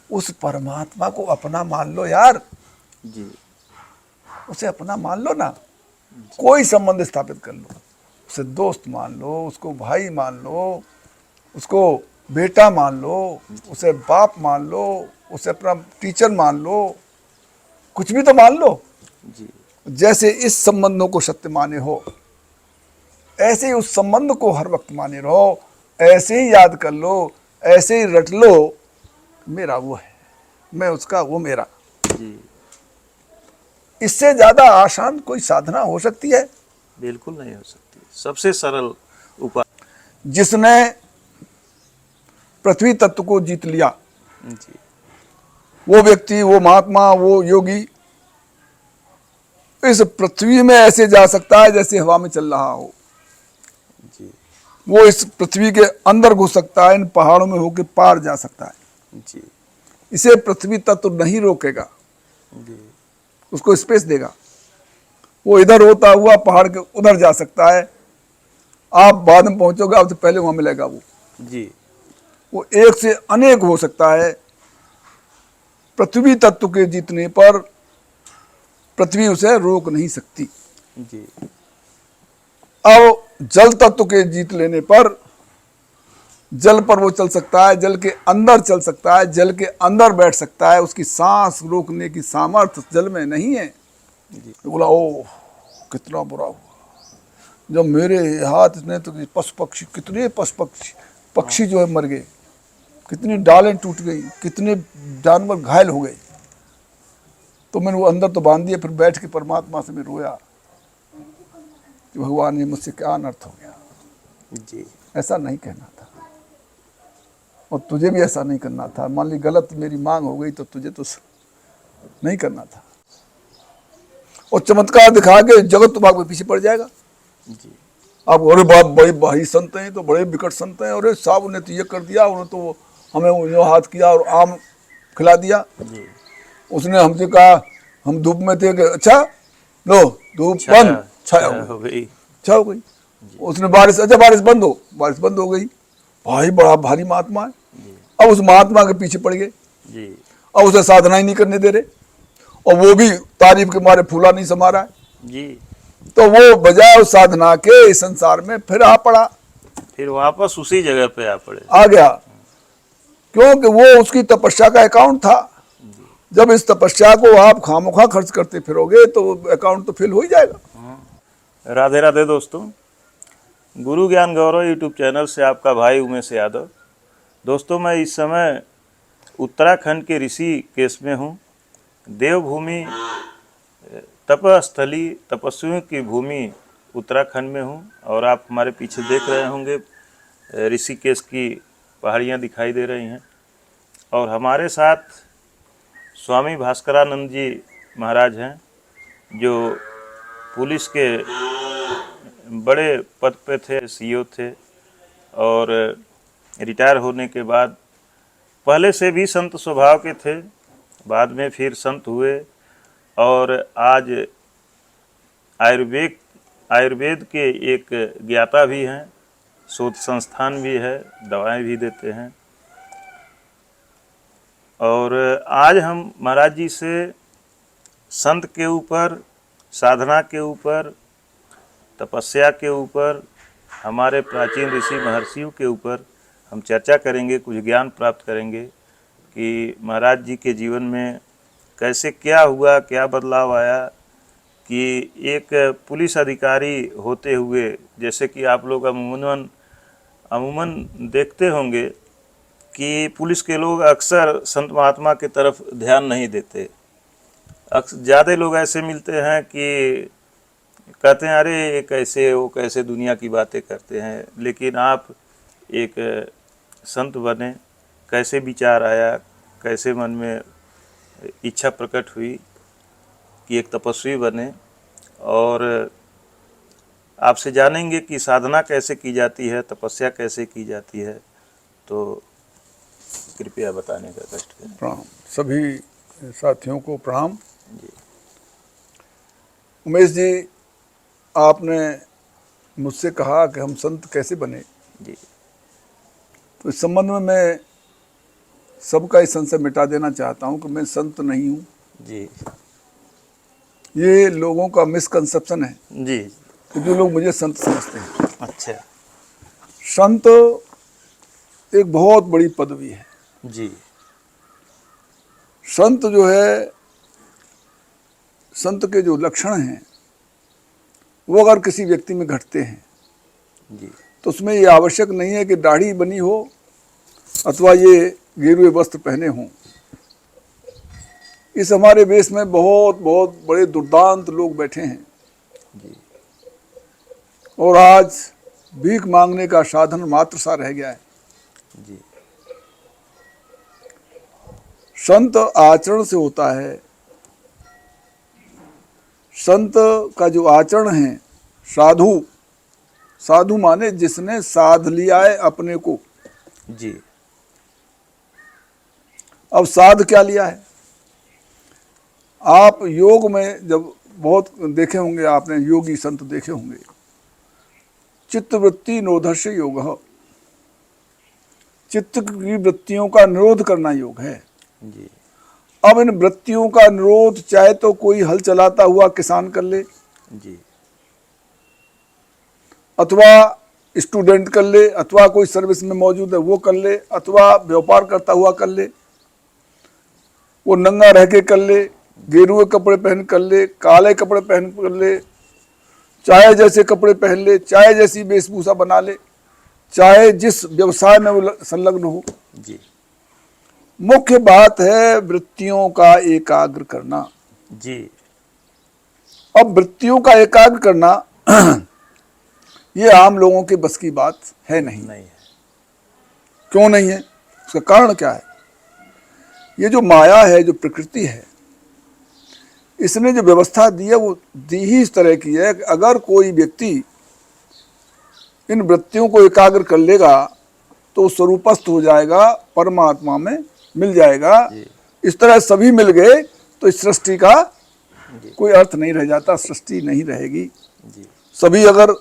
उस परमात्मा को अपना मान लो यार, जी उसे अपना मान लो ना। कोई संबंध स्थापित कर लो, उसे दोस्त मान लो, उसको भाई मान लो, उसको बेटा मान लो, उसे बाप मान लो, उसे अपना टीचर मान लो, कुछ भी तो मान लो। जी जैसे इस संबंधों को सत्य माने हो, ऐसे ही उस संबंध को हर वक्त माने रहो, ऐसे ही याद कर लो, ऐसे ही रट लो, मेरा वो है, मैं उसका, वो मेरा। जी इससे ज्यादा आसान कोई साधना हो सकती है? बिल्कुल नहीं हो सकती। सबसे सरल उपाय। जिसने पृथ्वी तत्व को जीत लिया, जी वो व्यक्ति, वो महात्मा, वो योगी इस पृथ्वी में ऐसे जा सकता है जैसे हवा में चल रहा हो। जी वो इस पृथ्वी के अंदर घुस सकता है, इन पहाड़ों में होकर पार जा सकता है। जी इसे पृथ्वी तत्व नहीं रोकेगा, जी उसको स्पेस देगा। वो इधर होता हुआ पहाड़ के उधर जा सकता है, आप बाद में पहुंचोगे, आपसे पहले वहां मिलेगा जी वो एक से अनेक हो सकता है। पृथ्वी तत्व के जीतने पर पृथ्वी उसे रोक नहीं सकती। जी अब जल तत्व के जीत लेने पर जल पर वो चल सकता है, जल के अंदर चल सकता है, जल के अंदर बैठ सकता है। उसकी सांस रोकने की सामर्थ्य जल में नहीं है। जी बोला ओ कितना बुरा हुआ जब मेरे हाथ ने तो पशु पक्षी, कितने पशु पक्षी जो है मर गए, कितनी डालें टूट गई, कितने जानवर घायल हो गए। तो मैंने वो अंदर तो बांध दिया, फिर बैठ के परमात्मा से मैं रोया कि भगवान ये मुझसे क्या अनर्थ हो गया। जी ऐसा नहीं कहना था, और तुझे भी ऐसा नहीं करना था। मान ली गलत मेरी मांग हो गई तो तुझे तो नहीं करना था। और चमत्कार दिखा के जगत तुम्हारे पीछे पड़ जाएगा। जी आप अरे बाप बड़े भाई संत हैं, तो बड़े विकट संत हैं, अरे साहब उन्हें तो ये कर दिया, उन्हें तो हमें यो हाथ किया और आम खिला दिया। जी उसने हमसे कहा, हम धूप में थे कि अच्छा लो धूप छाया बंद, छाया हो छाया गई, हो गई। छा हो गई। जी उसने बारिश, अच्छा बारिश बंद हो, बारिश बंद हो गई। भाई बड़ा भारी महात्मा है। जी अब उस महात्मा के पीछे पड़ गए, जी अब उसे साधना ही नहीं करने दे रहे, और वो भी तारीफ के मारे फूला नहीं समा रहा है। जी तो वो बजाय उस साधना के इस संसार में फिर आ पड़ा, फिर वापस उसी जगह पे आ पड़े। आ गया, क्योंकि वो उसकी तपस्या का अकाउंट था। जी जब इस तपस्या को आप खामोखा खर्च करते फिरोगे तो अकाउंट तो फिल हो ही जाएगा। राधे राधे दोस्तों, गुरु ज्ञान गौरव यूट्यूब चैनल से आपका भाई उमेश यादव। दोस्तों, मैं इस समय उत्तराखंड के ऋषिकेश में हूँ। देवभूमि, तपस्थली, तपस्वियों की भूमि उत्तराखंड में हूँ। और आप हमारे पीछे देख रहे होंगे ऋषिकेश की पहाड़ियाँ दिखाई दे रही हैं। और हमारे साथ स्वामी भास्करानंद जी महाराज हैं, जो पुलिस के बड़े पद पे थे, सीईओ थे। और रिटायर होने के बाद पहले से भी संत स्वभाव के थे, बाद में फिर संत हुए। और आज आयुर्वेद के एक ज्ञाता भी हैं, शोध संस्थान भी है, दवाएं भी देते हैं। और आज हम महाराज जी से संत के ऊपर, साधना के ऊपर, तपस्या के ऊपर, हमारे प्राचीन ऋषि महर्षियों के ऊपर हम चर्चा करेंगे, कुछ ज्ञान प्राप्त करेंगे कि महाराज जी के जीवन में कैसे क्या हुआ, क्या बदलाव आया। कि एक पुलिस अधिकारी होते हुए, जैसे कि आप लोग अमूमन देखते होंगे कि पुलिस के लोग अक्सर संत महात्मा की तरफ ध्यान नहीं देते। ज़्यादा लोग ऐसे मिलते हैं कि कहते हैं अरे ये कैसे, वो कैसे दुनिया की बातें करते हैं। लेकिन आप एक संत बने, कैसे विचार आया, कैसे मन में इच्छा प्रकट हुई कि एक तपस्वी बने। और आपसे जानेंगे कि साधना कैसे की जाती है, तपस्या कैसे की जाती है। तो कृपया बताने का कष्ट करें। प्रणाम सभी साथियों को, प्रणाम। जी उमेश जी, आपने मुझसे कहा कि हम संत कैसे बने, जी तो इस संबंध में मैं सबका इस संशय मिटा देना चाहता हूं कि मैं संत नहीं हूं। जी ये लोगों का मिसकंसेप्शन है जी। कि जो लोग मुझे संत समझते हैं। अच्छा। संत एक बहुत बड़ी पदवी है। जी संत जो है, संत के जो लक्षण हैं वो अगर किसी व्यक्ति में घटते हैं जी तो उसमें ये आवश्यक नहीं है कि दाढ़ी बनी हो अथवा ये गेरुए वस्त्र पहने हों। इस हमारे देश में बहुत बहुत बड़े दुर्दांत लोग बैठे हैं जी और आज भीख मांगने का साधन मात्र सा रह गया है। जी संत आचरण से होता है। संत का जो आचरण है, साधु, साधु माने जिसने साध लिया है अपने को। जी। अब साध क्या लिया है? आप योग में जब बहुत देखे होंगे, आपने योगी संत देखे होंगे, चित्तवृत्ति निरोधस्य योग, चित्त की वृत्तियों का निरोध करना योग है। जी अब इन वृत्तियों का निरोध चाहे तो कोई हल चलाता हुआ किसान कर ले, जी अथवा स्टूडेंट कर ले, अथवा कोई सर्विस में मौजूद है वो कर ले, अथवा व्यापार करता हुआ कर ले, वो नंगा रह के कर ले, गेरुए कपड़े पहन कर ले, काले कपड़े पहन कर ले, चाहे जैसे कपड़े पहन ले, चाहे जैसी वेशभूषा बना ले, चाहे जिस व्यवसाय में वो संलग्न हो। जी मुख्य बात है वृत्तियों का एकाग्र करना। जी। अब वृत्तियों का एकाग्र करना ये आम लोगों के बस की बात है नहीं। नहीं है। क्यों नहीं है? उसका कारण क्या है? ये जो माया है, जो प्रकृति है, इसने जो व्यवस्था दी है वो दी ही इस तरह की है कि अगर कोई व्यक्ति इन वृत्तियों को एकाग्र कर लेगा तो स्वरूपस्थ हो जाएगा, परमात्मा में मिल जाएगा। इस तरह सभी मिल गए तो इस सृष्टि का कोई अर्थ नहीं रह जाता, सृष्टि नहीं रहेगी। जी सभी अगर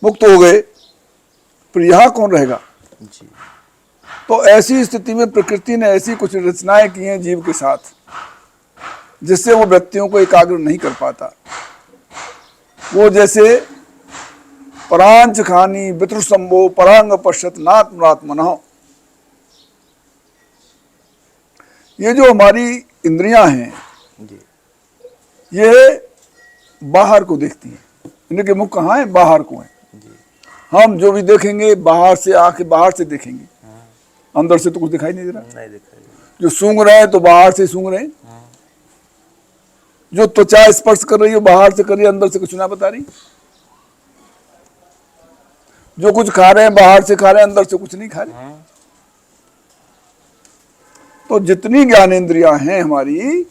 मुक्त हो गए फिर यहाँ कौन रहेगा? जी तो ऐसी स्थिति में प्रकृति ने ऐसी कुछ रचनाएं की हैं जीव के साथ जिससे वो व्यक्तियों को एकाग्र नहीं कर पाता। वो जैसे परांच खानी वितृसंभो परांग पश्यत नात्मनात्मनः, ये जो हमारी इंद्रियां हैं जी ये बाहर को देखती हैं। इनके मुख कहाँ है? बाहर को है। जी। हम जो भी देखेंगे बाहर से, आके बाहर से देखेंगे, अंदर से तो कुछ दिखाई नहीं दे रहा। नहीं दिखाई। जो सूंघ रहे हैं तो बाहर से सूंघ रहे हैं, जो त्वचा स्पर्श कर रही है बाहर से कर रही है, अंदर से कुछ ना बता रही। जो कुछ खा रहे हैं बाहर से खा रहे हैं, अंदर से कुछ नहीं खा रहे। तो जितनी ज्ञानेंद्रियां हैं हमारी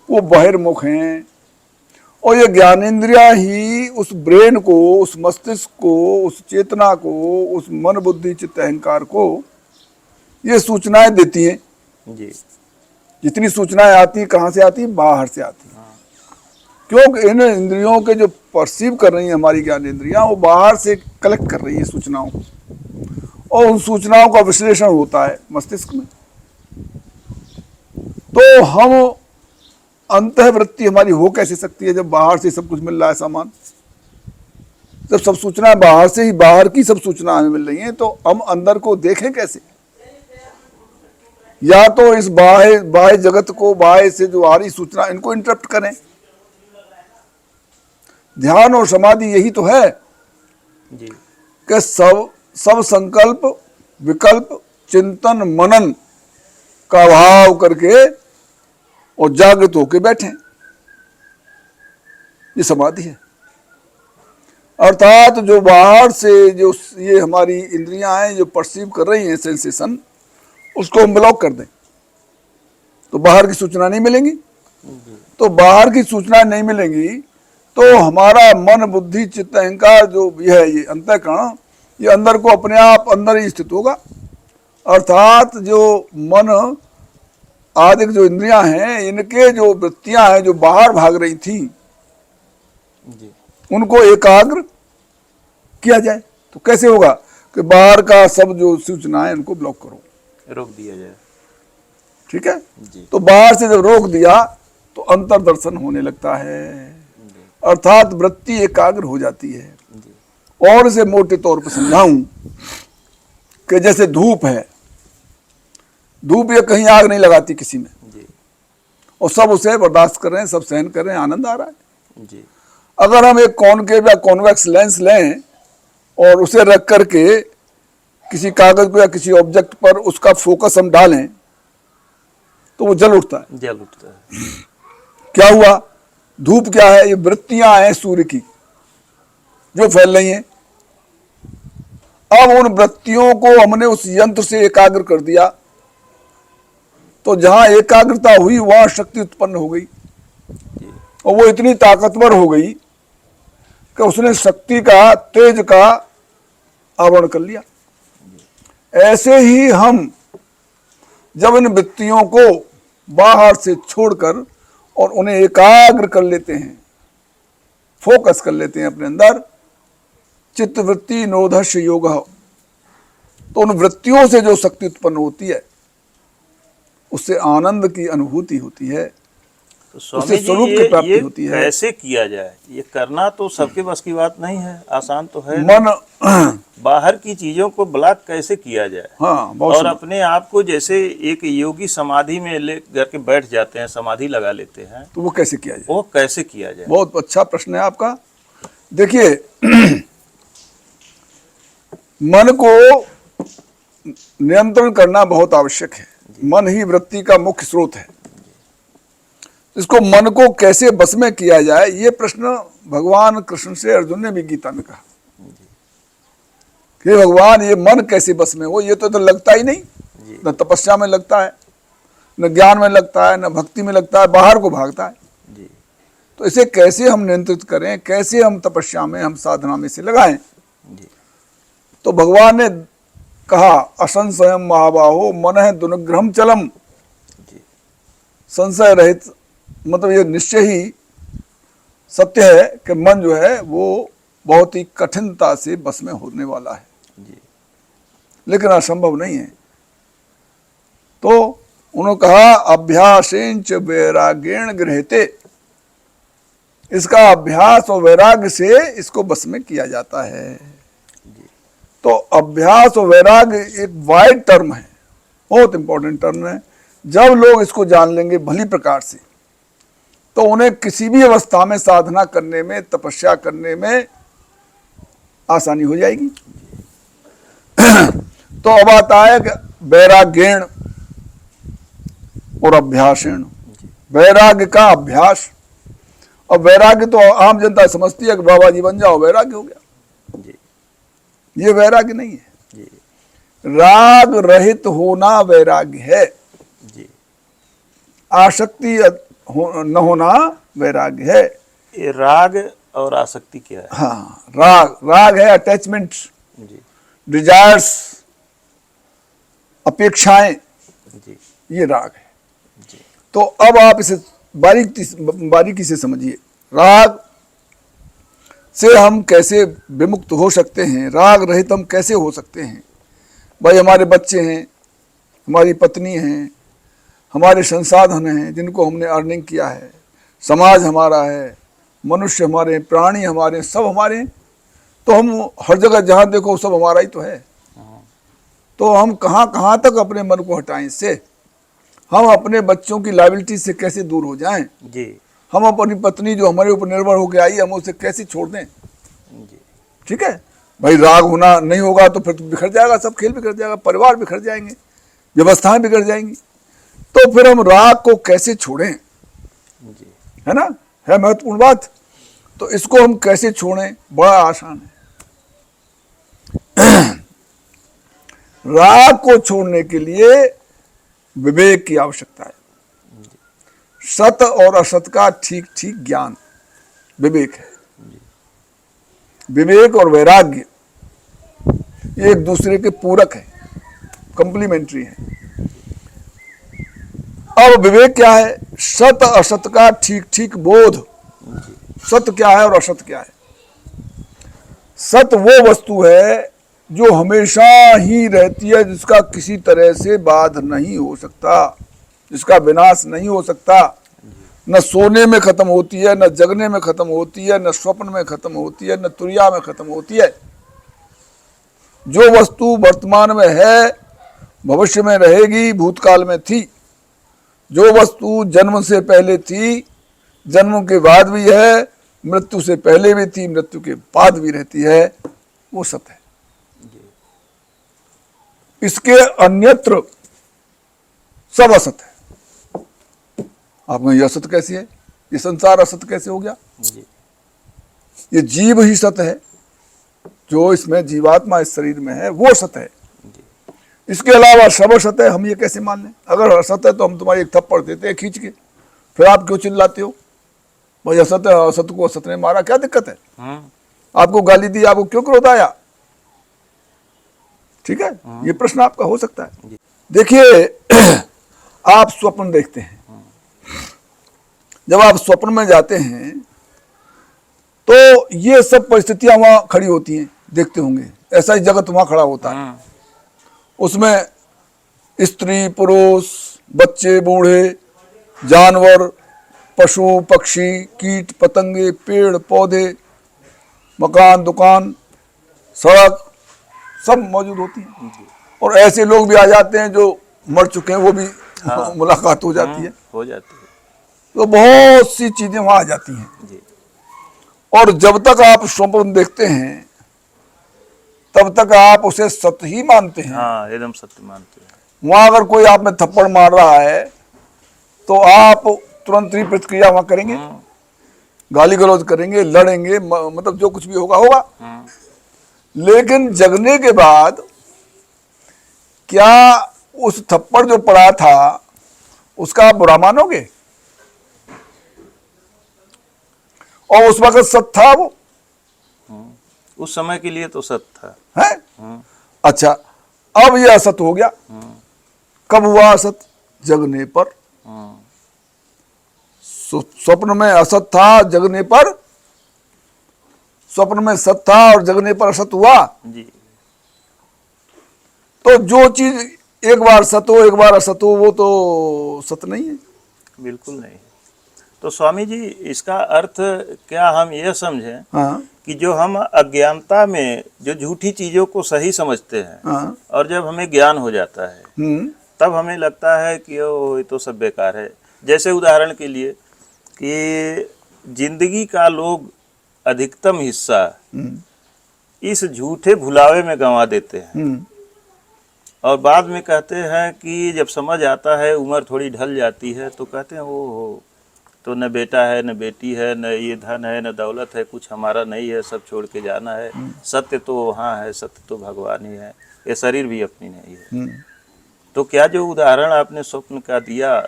वो बहिर्मुख हैं और ये ज्ञानेंद्रियां ही उस ब्रेन को, उस मस्तिष्क को, उस चेतना को, उस मन बुद्धि चित्त अहंकार को ये सूचनाएं देती हैं। जी। जितनी सूचनाएं आती कहाँ से आती? बाहर से आती। क्योंकि इन इंद्रियों के जो परसीव कर रही हैं हमारी ज्ञानेंद्रियां वो बाहर से कलेक्ट कर रही है सूचनाओं को, और उन सूचनाओं का विश्लेषण होता है मस्तिष्क में। तो हम अंतःवृत्ति हमारी हो कैसे सकती है जब बाहर से सब कुछ मिल रहा है सामान? जब सब सूचनाएं बाहर से ही, बाहर की सब सूचना हमें मिल रही हैं तो हम अंदर को देखें कैसे? या तो इस बाह्य जगत को, बाह्य से जो आ रही सूचना, इनको इंटरप्ट करें। ध्यान और समाधि यही तो है जी कि सब संकल्प विकल्प चिंतन मनन का भाव करके और जागृत होके बैठे, ये समाधि है। अर्थात जो बाहर से जो ये हमारी इंद्रियां हैं जो परसीव कर रही हैं सेंसेशन, उसको हम ब्लॉक कर दें तो बाहर की सूचना नहीं मिलेंगी। तो बाहर की सूचना नहीं मिलेंगी तो हमारा मन बुद्धि चित्त अहंकार जो भी है ये अंतःकरण, ये अंदर को अपने आप अंदर ही स्थित होगा। अर्थात जो मन आदि जो इंद्रियां हैं, इनके जो वृत्तियां हैं जो बाहर भाग रही थी जी उनको एकाग्र किया जाए। तो कैसे होगा कि बाहर का सब जो सूचना है उनको ब्लॉक करो, रोक दिया जाए। ठीक है। जी। तो बाहर से जब रोक दिया तो अंतर दर्शन होने लगता है, अर्थात वृत्ति एकाग्र हो जाती है। और इसे मोटे तौर पर समझाऊं कि जैसे धूप है, धूप ये कहीं आग नहीं लगाती किसी में, जी। और सब उसे बर्दाश्त कर रहे हैं, सब सहन कर रहे हैं, आनंद आ रहा है। जी। अगर हम एक कॉनकेव या कॉन्वेक्स लेंस लें और उसे रख करके किसी कागज पर या किसी ऑब्जेक्ट पर उसका फोकस हम डालें तो वो जल उठता है। जल उठता है। क्या हुआ? धूप क्या है? ये वृत्तियां हैं सूर्य की जो फैल रही हैं। अब उन वृत्तियों को हमने उस यंत्र से एकाग्र कर दिया, तो जहां एकाग्रता हुई वहां शक्ति उत्पन्न हो गई, और वो इतनी ताकतवर हो गई कि उसने शक्ति का, तेज का आवरण कर लिया। ऐसे ही हम जब इन वृत्तियों को बाहर से छोड़कर और उन्हें एकाग्र कर लेते हैं, फोकस कर लेते हैं अपने अंदर, चित्तवृत्ति नोधस्य योग, तो उन वृत्तियों से जो शक्ति उत्पन्न होती है उससे आनंद की अनुभूति होती है, तो स्वामी उससे जी स्वरूप की प्राप्ति होती है। कैसे किया जाए? ये करना तो सबके बस की बात नहीं है, आसान तो है। मन बाहर की चीजों को ब्लॉक कैसे किया जाए? हाँ, बहुत और सुंदर। अपने आप को जैसे एक योगी समाधि में ले करके बैठ जाते हैं, समाधि लगा लेते हैं, तो वो कैसे किया जाए? वो कैसे किया जाए? बहुत अच्छा प्रश्न है आपका। देखिए, मन को नियंत्रण करना बहुत आवश्यक है। मन ही वृत्ति का मुख्य स्रोत है। इसको मन को कैसे बस में किया जाए, ये प्रश्न भगवान कृष्ण से अर्जुन ने भी गीता में कहा कि भगवान ये मन कैसे बस में हो? ये तो लगता ही नहीं, न तपस्या में लगता है, न ज्ञान में लगता है, न भक्ति में लगता है, बाहर को भागता है। जी। तो इसे कैसे हम नियंत्रित करें, कैसे हम तपस्या में, हम साधना में से लगाएं? जी। तो भगवान ने कहा असंशयम महाबाहो मन है दुनुग्रहम चलम। जी। संशय रहित मतलब ये निश्चय ही सत्य है कि मन जो है वो बहुत ही कठिनता से बस में होने वाला है, जी। लेकिन असंभव नहीं है। तो उन्होंने कहा अभ्यासेंच वैराग्येण गृह्यते, इसका अभ्यास और वैराग्य से इसको बस में किया जाता है। तो अभ्यास और वैराग्य एक वाइड टर्म है, बहुत इंपॉर्टेंट टर्म है। जब लोग इसको जान लेंगे भली प्रकार से तो उन्हें किसी भी अवस्था में साधना करने में, तपस्या करने में आसानी हो जाएगी। तो अब आता है कि वैराग्येण और अभ्यासेण। वैराग्य का अभ्यास, और वैराग्य तो आम जनता समझती है कि बाबा जी बन जाओ वैराग्य हो गया। जी। ये वैराग्य नहीं है। जी। राग रहित होना वैराग्य है। जी। आसक्ति न होना वैराग्य है। ये राग और आसक्ति क्या है? हाँ, राग है अटैचमेंट, जी। डिजायर्स, अपेक्षाएं, जी। ये राग है। जी। तो अब आप इसे बारीकी से समझिए। राग से हम कैसे विमुक्त हो सकते हैं, राग रहित हम कैसे हो सकते हैं? भाई हमारे बच्चे हैं, हमारी पत्नी हैं, हमारे संसाधन हैं जिनको हमने अर्निंग किया है, समाज हमारा है, मनुष्य हमारे हैं, प्राणी हमारे हैं, सब हमारे हैं। तो हम हर जगह जहाँ देखो सब हमारा ही तो है। तो हम कहाँ कहाँ तक अपने मन को हटाएं इससे? हम अपने बच्चों की लायबिलिटी से कैसे दूर हो जाएं? जी। हम अपनी पत्नी जो हमारे ऊपर निर्भर होकर आई हम उसे कैसे छोड़ दें? जी। ठीक है भाई, राग होना नहीं होगा तो फिर तो बिखर जाएगा, सब खेल बिखर जाएगा, परिवार बिखर जाएंगे, व्यवस्थाएं बिगड़ जाएंगी। तो फिर हम राग को कैसे छोड़ें? जी। है ना, है महत्वपूर्ण बात। तो इसको हम कैसे छोड़ें? बड़ा आसान है। राग को छोड़ने के लिए विवेक की आवश्यकता है। सत और असत का ठीक ठीक ज्ञान विवेक है। विवेक और वैराग्य ये एक दूसरे के पूरक है, कंप्लीमेंट्री है। अब विवेक क्या है? सत असत का ठीक ठीक बोध। सत्य क्या है और असत्य क्या है? सत्य वो वस्तु है जो हमेशा ही रहती है, जिसका किसी तरह से बाध नहीं हो सकता। जिसका विनाश नहीं हो सकता, न सोने में खत्म होती है, न जगने में खत्म होती है, न स्वप्न में खत्म होती है, न तुरिया में खत्म होती है। जो वस्तु वर्तमान में है भविष्य में रहेगी, भूतकाल में थी। जो वस्तु जन्म से पहले थी, जन्म के बाद भी है, मृत्यु से पहले भी थी, मृत्यु के बाद भी रहती है, वो सत्य है। इसके अन्यत्र सब असत है। आप में यह असत कैसी है? ये संसार असत कैसे हो गया? ये जीव ही सत्य है, जो इसमें जीवात्मा इस शरीर में है वो सत्य है। इसके अलावा सब असत है, हम ये कैसे मान लें? अगर असत है तो हम तुम्हारी एक थप्पड़ देते हैं खींच के, फिर आप क्यों चिल्लाते हो? भाई असत है, असत को असत ने मारा, क्या दिक्कत है? आपको गाली दी, आपको क्यों क्रोध आया? ठीक है, ये प्रश्न आपका हो सकता है। देखिए, आप स्वप्न देखते हैं, जब आप स्वप्न में जाते हैं तो ये सब परिस्थितियां वहां खड़ी होती हैं, देखते होंगे, ऐसा ही जगत वहां खड़ा होता है। उसमें स्त्री पुरुष, बच्चे बूढ़े, जानवर, पशु पक्षी, कीट पतंगे, पेड़ पौधे, मकान दुकान, सड़क, सब मौजूद होती हैं। और ऐसे लोग भी आ जाते हैं जो मर चुके हैं, वो भी मुलाकात हो जाती है। तो बहुत सी चीजें वहां आ जाती हैं। और जब तक आप स्वप्न देखते हैं तब तक आप उसे सत्य ही मानते हैं। हाँ, एकदम सत्य मानते हैं। वहां अगर कोई आप में थप्पड़ मार रहा है तो आप तुरंत ही प्रतिक्रिया वहां करेंगे, गाली गलौज करेंगे, लड़ेंगे, मतलब जो कुछ भी होगा होगा। लेकिन जगने के बाद क्या उस थप्पड़ जो पड़ा था उसका आप बुरा मानोगे? और उस वक्त सत्य था वो, उस समय के लिए तो सत्य था है? अच्छा, अब यह असत हो गया। कब हुआ असत? जगने पर। स्वप्न में असत था, जगने पर स्वप्न में सत्य था और जगने पर असत हुआ जी। तो जो चीज एक बार सत्य हो एक बार असत हो वो तो सत्य नहीं है। बिल्कुल नहीं। तो स्वामी जी, इसका अर्थ क्या हम यह समझें हाँ, कि जो हम अज्ञानता में जो झूठी चीजों को सही समझते हैं, हाँ, और जब हमें ज्ञान हो जाता है तब हमें लगता है कि ओ ये तो सब बेकार है। जैसे उदाहरण के लिए कि जिंदगी का लोग अधिकतम हिस्सा इस झूठे भुलावे में गंवा देते हैं, और बाद में कहते हैं कि जब समझ आता है, उम्र थोड़ी ढल जाती है, तो कहते हैं ओ तो न बेटा है, न बेटी है, न ये धन है, न दौलत है, कुछ हमारा नहीं है, सब छोड़ के जाना है। सत्य तो वहाँ है, सत्य तो भगवान ही है, ये शरीर भी अपनी नहीं है। तो क्या जो उदाहरण आपने स्वप्न का दिया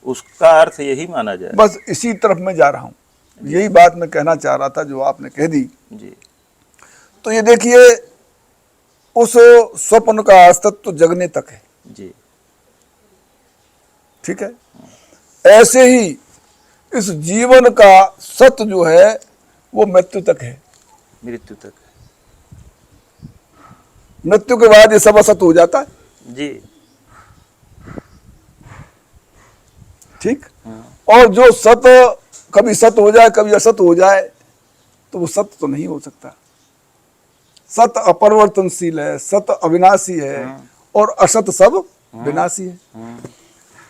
उसका अर्थ यही माना जाए? बस इसी तरफ मैं जा रहा हूँ, यही बात मैं कहना चाह रहा था जो आपने कह दी जी। तो ये देखिए, उस स्वप्न का अस्तित्व तो जगने तक है जी। ठीक है। ऐसे ही इस जीवन का सत्य जो है वो मृत्यु तक है, मृत्यु तक है। मृत्यु के बाद ये सब असत्य हो जाता है जी। ठीक। और जो सत्य कभी सत्य हो जाए कभी असत्य हो जाए तो वो सत्य तो नहीं हो सकता। सत्य अपरिवर्तनशील है, सत्य अविनाशी है, और असत्य सब विनाशी है।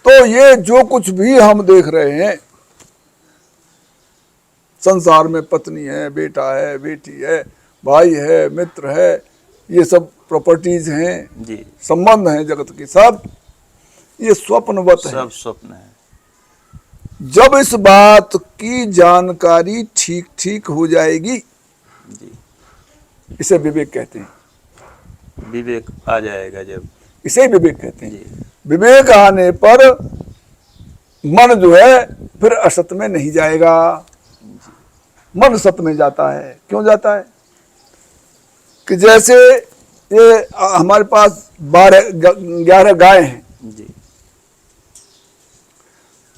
तो ये जो कुछ भी हम देख रहे हैं संसार में, पत्नी है, बेटा है, बेटी है, भाई है, मित्र है, ये सब प्रॉपर्टीज हैं जी, संबंध हैं जगत के, सब ये स्वप्नवत है। सब स्वप्न है। जब इस बात की जानकारी ठीक ठीक हो जाएगी, जी, इसे विवेक कहते हैं। विवेक आ जाएगा जब, इसे विवेक कहते हैं। जी। विवेक आने पर मन जो है फिर असत में नहीं जाएगा, मन सत्य में जाता है। क्यों जाता है? कि जैसे ये हमारे पास 11 गाय हैं, जी,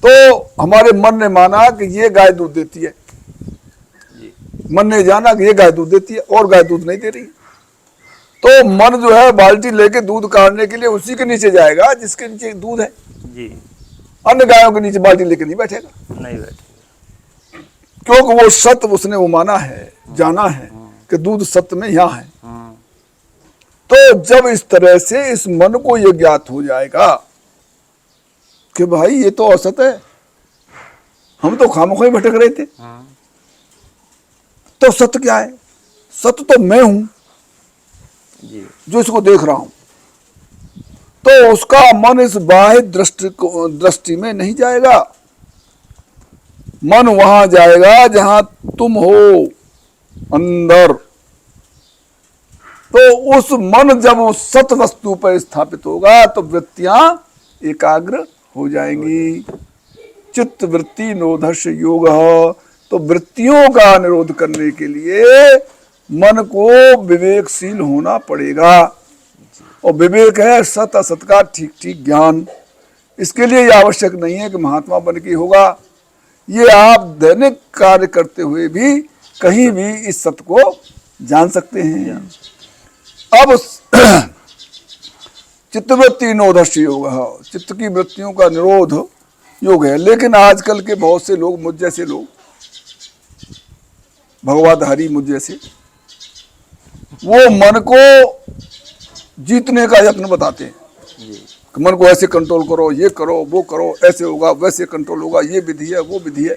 तो हमारे मन ने माना कि ये गाय दूध देती है, जी, मन ने जाना कि ये गाय दूध देती है और गाय दूध नहीं दे रही, तो मन जो है बाल्टी लेके दूध काटने के लिए उसी के नीचे जाएगा जिसके नीचे दूध है। जी। अन्य गायों के नीचे बाल्टी लेके नहीं बैठेगा, नहीं बैठे। क्योंकि वो सत्य उसने वो माना है, जाना है कि दूध सत्य में यहाँ है। तो जब इस तरह से इस मन को ये ज्ञात हो जाएगा कि भाई ये तो असत है, हम तो खामोखी भटक रहे थे, तो सत्य क्या है? सत्य तो मैं हूं जी जो इसको देख रहा हूं। तो उसका मन इस बाह्य दृष्टि में नहीं जाएगा, मन वहां जाएगा जहां तुम हो अंदर। तो उस मन जब उस सत वस्तु पर स्थापित होगा तो वृत्तियां एकाग्र हो जाएंगी। चित्त वृत्ति नोधश योग। तो वृत्तियों का निरोध करने के लिए मन को विवेकशील होना पड़ेगा, और विवेक है सत असत का ठीक ठीक ज्ञान। इसके लिए ये आवश्यक नहीं है कि महात्मा बन के होगा, ये आप दैनिक कार्य करते हुए भी कहीं भी इस सत्य को जान सकते हैं। अब चित्तवृत्ति निरोधस्य योग, चित्त की वृत्तियों का निरोध योग है। लेकिन आजकल के बहुत से लोग, मुझ जैसे लोग, भगवतधारी मुझ जैसे, वो मन को जीतने का यत्न बताते हैं कि मन को ऐसे कंट्रोल करो, ये करो, वो करो, ऐसे होगा, वैसे कंट्रोल होगा, ये विधि है, वो विधि है।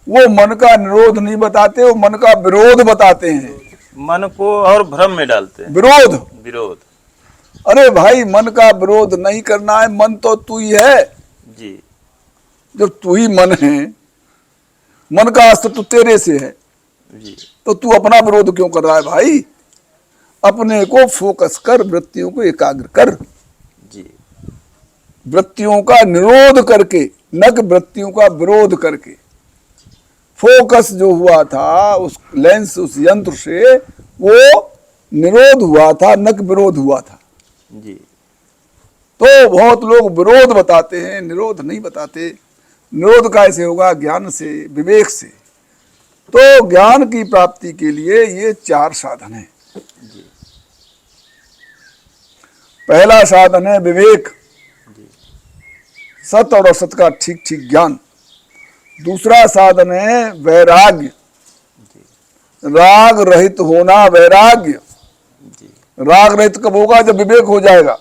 वो मन का निरोध नहीं बताते, वो मन का विरोध बताते हैं। मन को और भ्रम में डालते हैं। विरोध। अरे भाई, मन का विरोध नहीं करना है, मन तो तू ही है जी। जब तू ही मन है, मन का अस्तित्व तेरे से है जी। तो तू अपना विरोध क्यों कर रहा है भाई? अपने को फोकस कर, वृत्तियों को एकाग्र कर जी। वृत्तियों का निरोध करके, न कि वृत्तियों का विरोध करके। फोकस जो हुआ था उस लेंस, उस यंत्र से, वो निरोध हुआ था, न कि विरोध हुआ था जी। तो बहुत लोग विरोध बताते हैं, निरोध नहीं बताते। निरोध कैसे होगा? ज्ञान से, विवेक से। तो ज्ञान की प्राप्ति के लिए ये 4 साधन हैं। पहला साधन है विवेक, सत और असत का ठीक ठीक ज्ञान। दूसरा साधन है वैराग्य, राग रहित होना, वैराग्य। राग रहित कब होगा? जब विवेक हो जाएगा।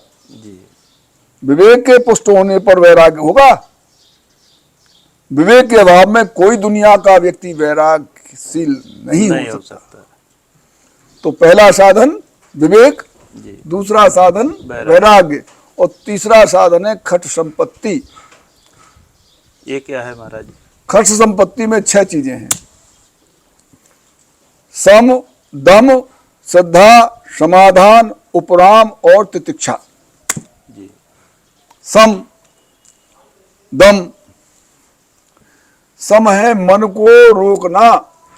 विवेक के पुष्ट होने पर वैराग्य होगा। विवेक के अभाव में कोई दुनिया का व्यक्ति वैराग्यशील नहीं हो सकता। तो पहला साधन विवेक, दूसरा साधन वैराग्य, और तीसरा साधन है खट संपत्ति। ये क्या है महाराज? खट संपत्ति में 6 चीजें हैं: सम, दम, श्रद्धा, समाधान, उपराम और तितिक्षा। सम, दम। सम है मन को रोकना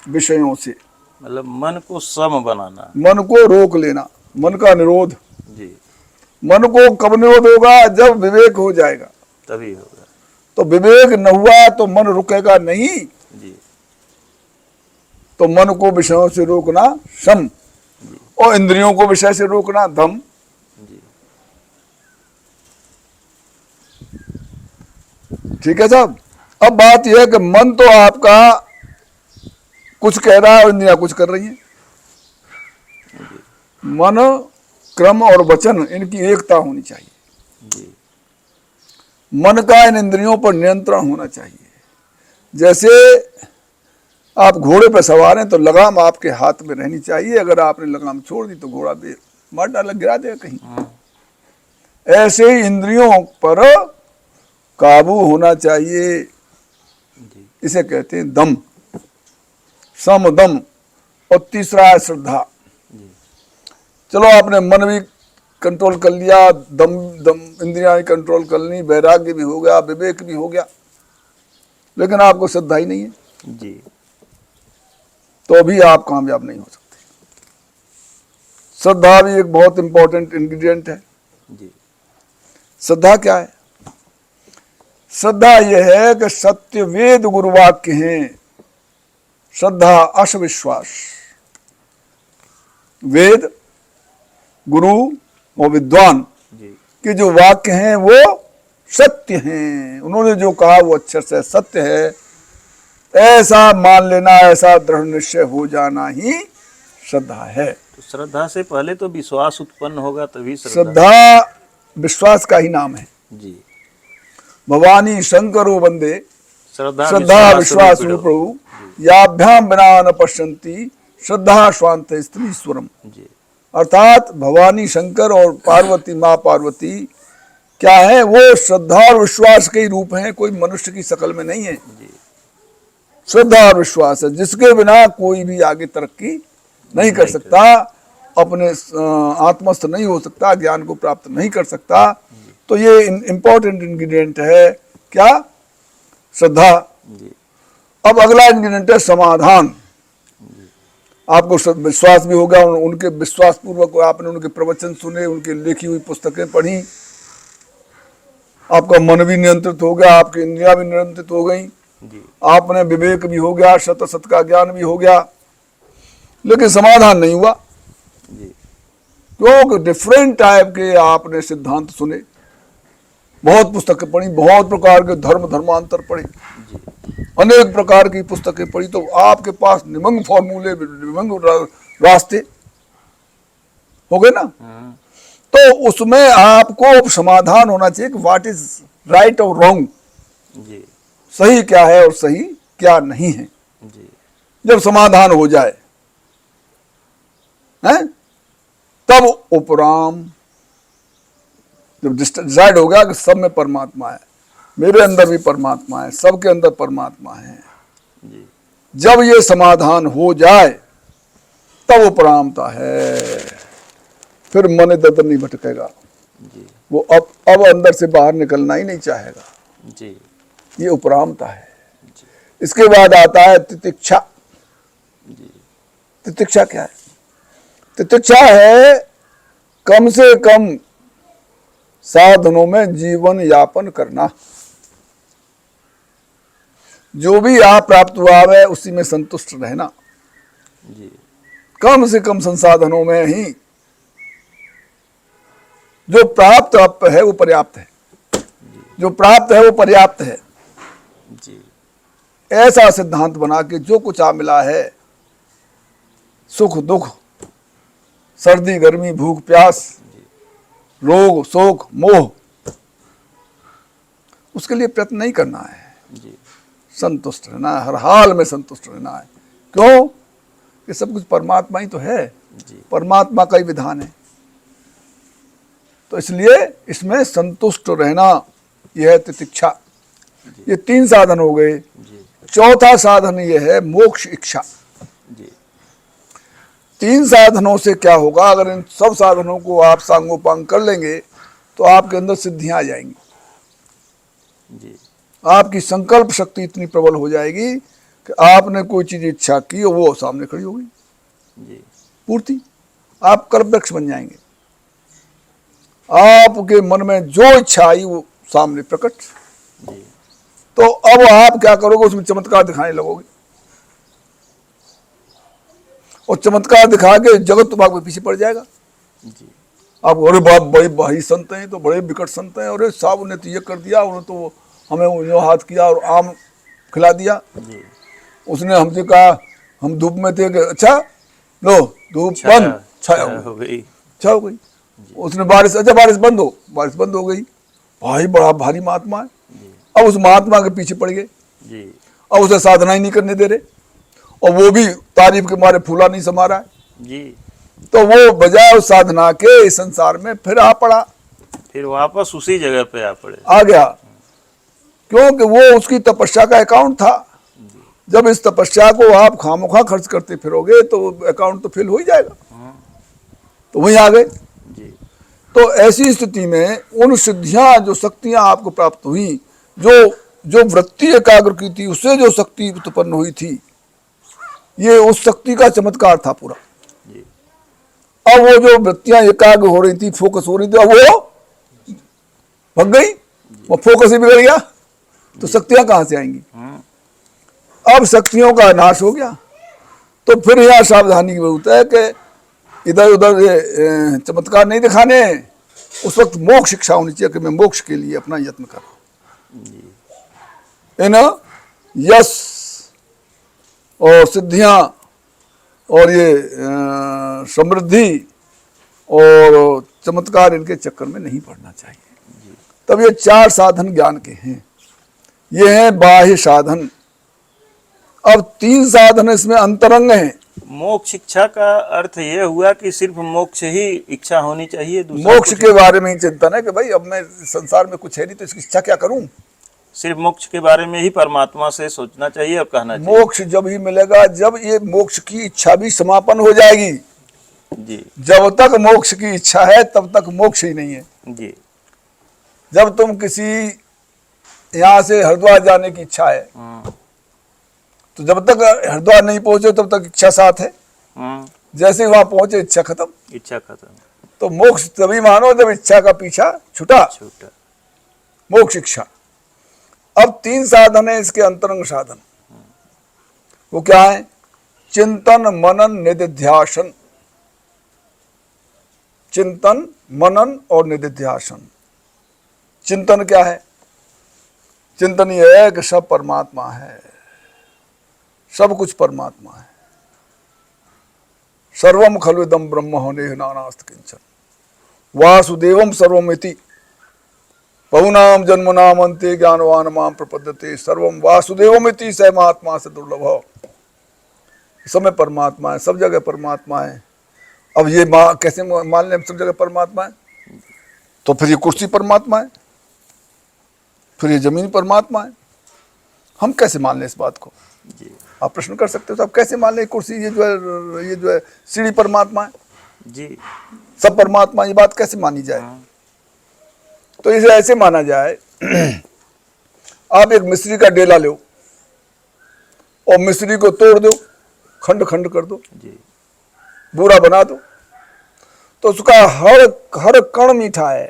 विषयों से, मतलब मन को सम बनाना, मन को रोक लेना, मन का निरोध। जी। मन को कब निरोध होगा? जब विवेक हो जाएगा, तभी होगा। तो विवेक न हुआ तो मन रुकेगा नहीं। जी। तो मन को विषयों से रोकना सम, और इंद्रियों को विषय से रोकना दम। जी। ठीक है साहब। अब बात यह है कि मन तो आपका कुछ कह रहा है और इंद्रियां कुछ कर रही हैं। मन, क्रम और वचन, इनकी एकता होनी चाहिए। जी। मन का इन इंद्रियों पर नियंत्रण होना चाहिए। जैसे आप घोड़े पर सवार हैं तो लगाम आपके हाथ में रहनी चाहिए। अगर आपने लगाम छोड़ दी तो घोड़ा मार डाला, गिरा देगा कहीं। ऐसे ही इंद्रियों पर काबू होना चाहिए। इसे कहते हैं दम, सम, दम। और तीसरा है श्रद्धा। चलो आपने मन भी कंट्रोल कर लिया, दम इंद्रियां भी कंट्रोल कर ली, वैराग्य भी हो गया, विवेक भी हो गया, लेकिन आपको श्रद्धा ही नहीं है जी। तो भी आप कामयाब नहीं हो सकते। श्रद्धा भी एक बहुत इंपॉर्टेंट इंग्रेडिएंट है। जी। श्रद्धा क्या है? श्रद्धा यह है कि सत्य वेद गुरुवाक्य हैं। श्रद्धा अशविश्वास। वेद, गुरु और विद्वान के जो वाक्य हैं वो सत्य हैं, उन्होंने जो कहा वो अक्षर से सत्य है, ऐसा मान लेना, ऐसा दृढ़ निश्चय हो जाना ही श्रद्धा है। तो श्रद्धा से पहले तो विश्वास उत्पन्न होगा तभी श्रद्धा विश्वास का ही नाम है। जी। भवानी शंकरो वंदे श्रद्धा विश्वास प्रभु याभ्याम बिना न पश्यन्ति श्रद्धा स्वांत स्त्रीश्वरम। जी। अर्थात भवानी शंकर और पार्वती माँ पार्वती क्या है, वो श्रद्धा और विश्वास के ही रूप हैं, कोई मनुष्य की शकल में नहीं है। जी। श्रद्धा और विश्वास है, जिसके बिना कोई भी आगे तरक्की नहीं कर सकता, अपने आत्मस्थ नहीं हो सकता, ज्ञान को प्राप्त नहीं कर सकता। तो ये इंपॉर्टेंट इंग्रेडिएंट है क्या, श्रद्धा। जी। अब अगला इंग्रेडिएंट है समाधान। आपको विश्वास भी होगा, उनके विश्वास पूर्वक आपने उनके प्रवचन सुने, उनकी लिखी हुई पुस्तकें पढ़ी, आपका मन भी नियंत्रित हो गया, आपकी इंद्रियां भी नियंत्रित हो गई, आपने विवेक भी हो गया, शत सत का ज्ञान भी हो गया, लेकिन समाधान नहीं हुआ। क्योंकि डिफरेंट टाइप के आपने सिद्धांत सुने, बहुत पुस्तकें पढ़ी, बहुत प्रकार के धर्मांतर पढ़े, अनेक प्रकार की पुस्तकें पढ़ी, तो आपके पास निमंग फॉर्मूले, निमंग रास्ते हो गए ना। तो उसमें आपको समाधान होना चाहिए कि व्हाट इज राइट और रॉन्ग, सही क्या है और सही क्या नहीं है। जब समाधान हो जाए हैं, तब उपराम, जब डिसाइड हो गया कि सब में परमात्मा है, मेरे अंदर भी परमात्मा है, सबके अंदर परमात्मा है, जब ये समाधान हो जाए तब उपरामता है, फिर मन इधर नहीं भटकेगा, वो अब अंदर से बाहर निकलना ही नहीं चाहेगा। ये उपरामता है। इसके बाद आता है तितिक्षा। तितिक्षा क्या है? तितिक्षा है कम से कम साधनों में जीवन यापन करना, जो भी आप प्राप्त हुआ है उसी में संतुष्ट रहना, कम से कम संसाधनों में ही जो प्राप्त आप है वो पर्याप्त है, जो प्राप्त है वो पर्याप्त है। ऐसा सिद्धांत बना के जो कुछ आप मिला है, सुख दुख, सर्दी गर्मी, भूख प्यास, रोग शोक मोह, उसके लिए प्रयत्न नहीं करना है, संतुष्ट रहना है, हर हाल में संतुष्ट रहना है। क्यों? कि सब कुछ परमात्मा ही तो है, परमात्मा का ही विधान है। तो इसलिए इसमें संतुष्ट रहना, यह है तितिक्षा। ये 3 साधन हो गए। चौथा साधन ये है मोक्ष इच्छा। 3 साधनों से क्या होगा, अगर इन सब साधनों को आप सांगोपांग कर लेंगे तो आपके अंदर सिद्धियां आ जाएंगी। आपकी संकल्प शक्ति इतनी प्रबल हो जाएगी कि आपने कोई चीज इच्छा की और वो सामने खड़ी होगी, पूर्ति। आप कल्पवृक्ष बन जाएंगे, आपके मन में जो इच्छा आई वो सामने प्रकट। तो अब आप क्या करोगे, उसमें चमत्कार दिखाने लगोगे, और चमत्कार दिखा के जगत तुम्हारे पीछे पड़ जाएगा। आप अरे बाप बड़े भारी संत हैं, तो बड़े विकट संत हैं, अरे साहब उन्हें तो ये कर दिया, उन्हें तो हमें उन्हें हाथ किया और आम खिला दिया, उसने हमसे कहा हम धूप में थे कि अच्छा लो धूप बंद, छाया हो गई, छा हो गई। उसने बारिश, अच्छा बारिश बंद हो, बारिश बंद हो गई। भाई बड़ा भारी महात्मा है। अब उस महात्मा के पीछे पड़ गए, अब उसे साधना ही नहीं करने दे रहे, और वो भी तारीफ के मारे फूला नहीं समा रहा है। तो वो बजाय उस साधना के इस संसार में फिर आ पड़ा, फिर वापस उसी जगह पे आ गया। क्योंकि वो उसकी तपस्या का अकाउंट था। जब इस तपस्या को आप खामोखा खर्च करते फिरोगे तो अकाउंट तो फिल हो ही जाएगा। तो वहीं आ गए। तो ऐसी स्थिति में उन सिद्धियां, जो शक्तियां आपको प्राप्त हुई, जो वृत्ति एकाग्र की थी, उससे जो शक्ति उत्पन्न हुई थी, ये उस शक्ति का चमत्कार था पूरा। अब वो जो वृत्तियां एकाग्र हो रही थी, फोकस हो रही थी, अब वो भग गई, वो फोकस ही बिगड़ गया, तो शक्तियां कहां से आएंगी? अब शक्तियों का नाश हो गया। तो फिर यह सावधानी की जरूरत है कि इधर उधर चमत्कार नहीं दिखाने, उस वक्त मोक्ष इच्छा होनी चाहिए कि मैं मोक्ष के लिए अपना यत्न कर रहा हूं। इन यश और सिद्धियां और ये समृद्धि और चमत्कार, इनके चक्कर में नहीं पड़ना चाहिए। तब ये 4 साधन ज्ञान के हैं। ये हैं बाह्य साधन। अब 3 साधन इसमें अंतरंग हैं। मोक्ष इच्छा का अर्थ ये हुआ कि सिर्फ मोक्ष ही इच्छा होनी चाहिए, दूसरा मोक्ष कुछ के बारे में ही चिंतन है कि भाई अब मैं संसार में कुछ है नहीं तो इसकी इच्छा क्या करूं। सिर्फ मोक्ष के बारे में ही परमात्मा से सोचना चाहिए और कहना चाहिए। मोक्ष जब ही मिलेगा जब ये मोक्ष की इच्छा भी समापन हो जाएगी। जी जब तक मोक्ष की इच्छा है तब तक मोक्ष ही नहीं है। जी जब तुम किसी यहां से हरिद्वार जाने की इच्छा है तो जब तक हरिद्वार नहीं पहुंचे तब तक इच्छा साथ है। जैसे ही वहां पहुंचे इच्छा खत्म। इच्छा खत्म। तो मोक्ष तभी मानो जब इच्छा का पीछा छूटा। मोक्ष इच्छा। अब 3 साधन है इसके अंतरंग साधन। वो क्या है? चिंतन मनन निधिध्यासन। चिंतन मनन और निधिध्यासन। चिंतन क्या है? चिंतन यह है कि सब परमात्मा है, सब कुछ परमात्मा है। सर्वम खलु इदं ब्रह्म होने नानास्त किंचन वासुदेवम सर्वमिति बहुनाम जन्मनाम अन्ते ज्ञानवान माम प्रपद्यते सर्वम वासुदेवमिति स महात्मा से दुर्लभ। सब परमात्मा है, सब जगह परमात्मा है। अब ये कैसे मान लें सब जगह परमात्मा है? तो फिर ये कुर्सी परमात्मा है, फिर ये जमीन परमात्मा है। हम कैसे मान लें इस बात को? जी आप प्रश्न कर सकते हो तो आप कैसे मान लें कुर्सी ये जो है सीढ़ी परमात्मा है, जी सब परमात्मा, ये बात कैसे मानी जाए? तो इसे ऐसे माना जाए आप एक मिस्त्री का डेला लो और मिस्त्री को तोड़ दो, खंड खंड कर दो, जी बूरा बना दो, तो उसका हर कण मीठा है।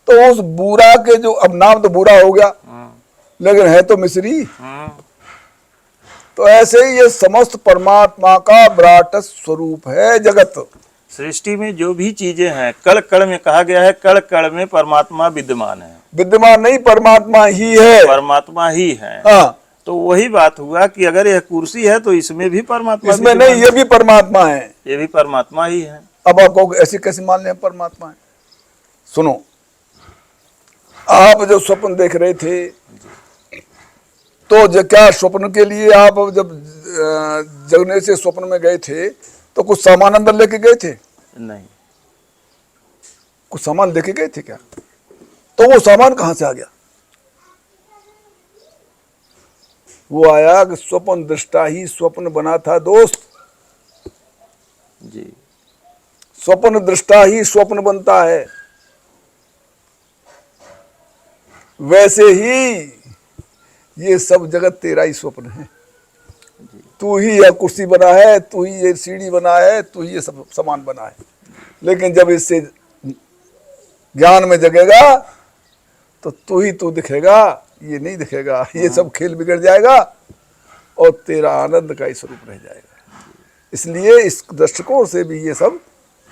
तो उस बूरा के जो, अब नाम तो बूरा हो गया लेकिन है तो मिस्री। तो ऐसे ही ये समस्त परमात्मा का विराट स्वरूप है जगत। सृष्टि में जो भी चीजें हैं, कण कण में कहा गया है, कण कण में परमात्मा विद्यमान है। विद्यमान नहीं, परमात्मा ही है, परमात्मा ही है। हाँ। तो वही बात हुआ कि अगर यह कुर्सी है तो इसमें भी परमात्मा, इसमें नहीं, ये भी परमात्मा है, ये भी परमात्मा ही है। अब आपको ऐसे कैसे मान लें परमात्मा है? सुनो, आप जो स्वप्न देख रहे थे तो क्या स्वप्न के लिए आप जब जगने से स्वप्न में गए थे तो कुछ सामान अंदर लेके गए थे? नहीं। कुछ सामान लेके गए थे क्या? तो वो सामान कहां से आ गया? वो आया कि स्वप्न दृष्टा ही स्वप्न बना था दोस्त। जी स्वप्न दृष्टा ही स्वप्न बनता है। वैसे ही ये सब जगत तेरा ही स्वप्न है। तू ही यह कुर्सी बना है, तू ही ये सीढ़ी बना है, तू ही ये सब सामान बना है। लेकिन जब इससे ज्ञान में जगेगा तो तू ही तू दिखेगा, ये नहीं दिखेगा। ये सब खेल बिगड़ जाएगा और तेरा आनंद का ही स्वरूप रह जाएगा। इसलिए इस दृष्टिकोण से भी ये सब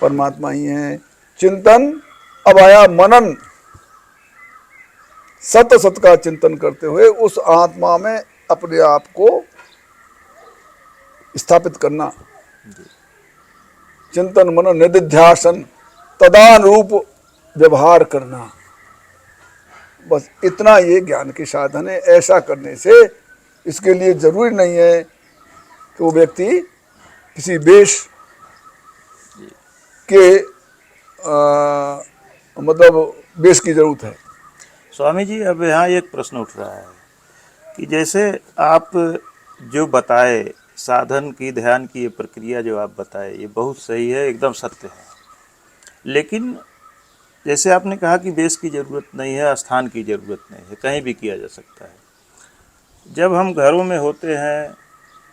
परमात्मा ही है। चिंतन। अब आया मनन। सत सत का चिंतन करते हुए उस आत्मा में अपने आप को स्थापित करना। चिंतन मनन निधिध्यासन, तदानुरूप व्यवहार करना। बस इतना ये ज्ञान के साधन है। ऐसा करने से इसके लिए जरूरी नहीं है कि वो व्यक्ति किसी वेश के मतलब वेश की जरूरत है। स्वामी जी, अब यहाँ एक प्रश्न उठ रहा है कि जैसे आप जो बताए साधन की, ध्यान की ये प्रक्रिया जो आप बताए, ये बहुत सही है, एकदम सत्य है। लेकिन जैसे आपने कहा कि देश की ज़रूरत नहीं है, स्थान की ज़रूरत नहीं है, कहीं भी किया जा सकता है। जब हम घरों में होते हैं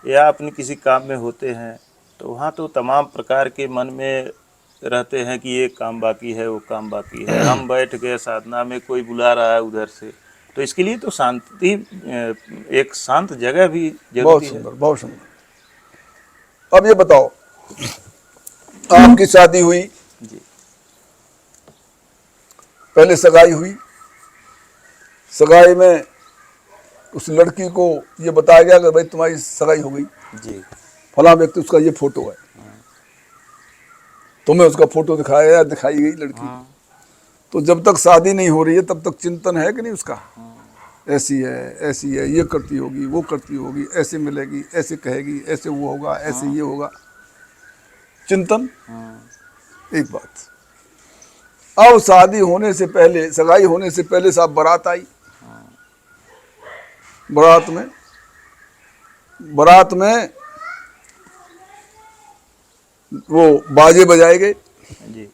या अपने किसी काम में होते हैं तो वहाँ तो तमाम प्रकार के मन में रहते हैं कि ये काम बाकी है, वो काम बाकी है। हम बैठ गए साधना में, कोई बुला रहा है उधर से, तो इसके लिए तो शांति, एक शांत जगह भी जरूरी बहुत है। सुंदर, बहुत सुंदर। अब ये बताओ, आपकी शादी हुई जी पहले सगाई हुई, सगाई में उस लड़की को ये बताया गया कि भाई तुम्हारी सगाई हो गई, जी फला व्यक्ति, उसका ये फोटो है, तुम्हें उसका फोटो दिखाया गया, दिखाई गई लड़की। तो जब तक शादी नहीं हो रही है तब तक चिंतन है कि नहीं उसका, ऐसी है, ये करती होगी, वो करती होगी, ऐसे मिलेगी, ऐसे कहेगी, ऐसे वो होगा, ऐसे ये होगा, चिंतन। एक बात। अब शादी होने से पहले, सगाई होने से पहले साहब बारात आई। बारात में वो बाजे बजाए गए जी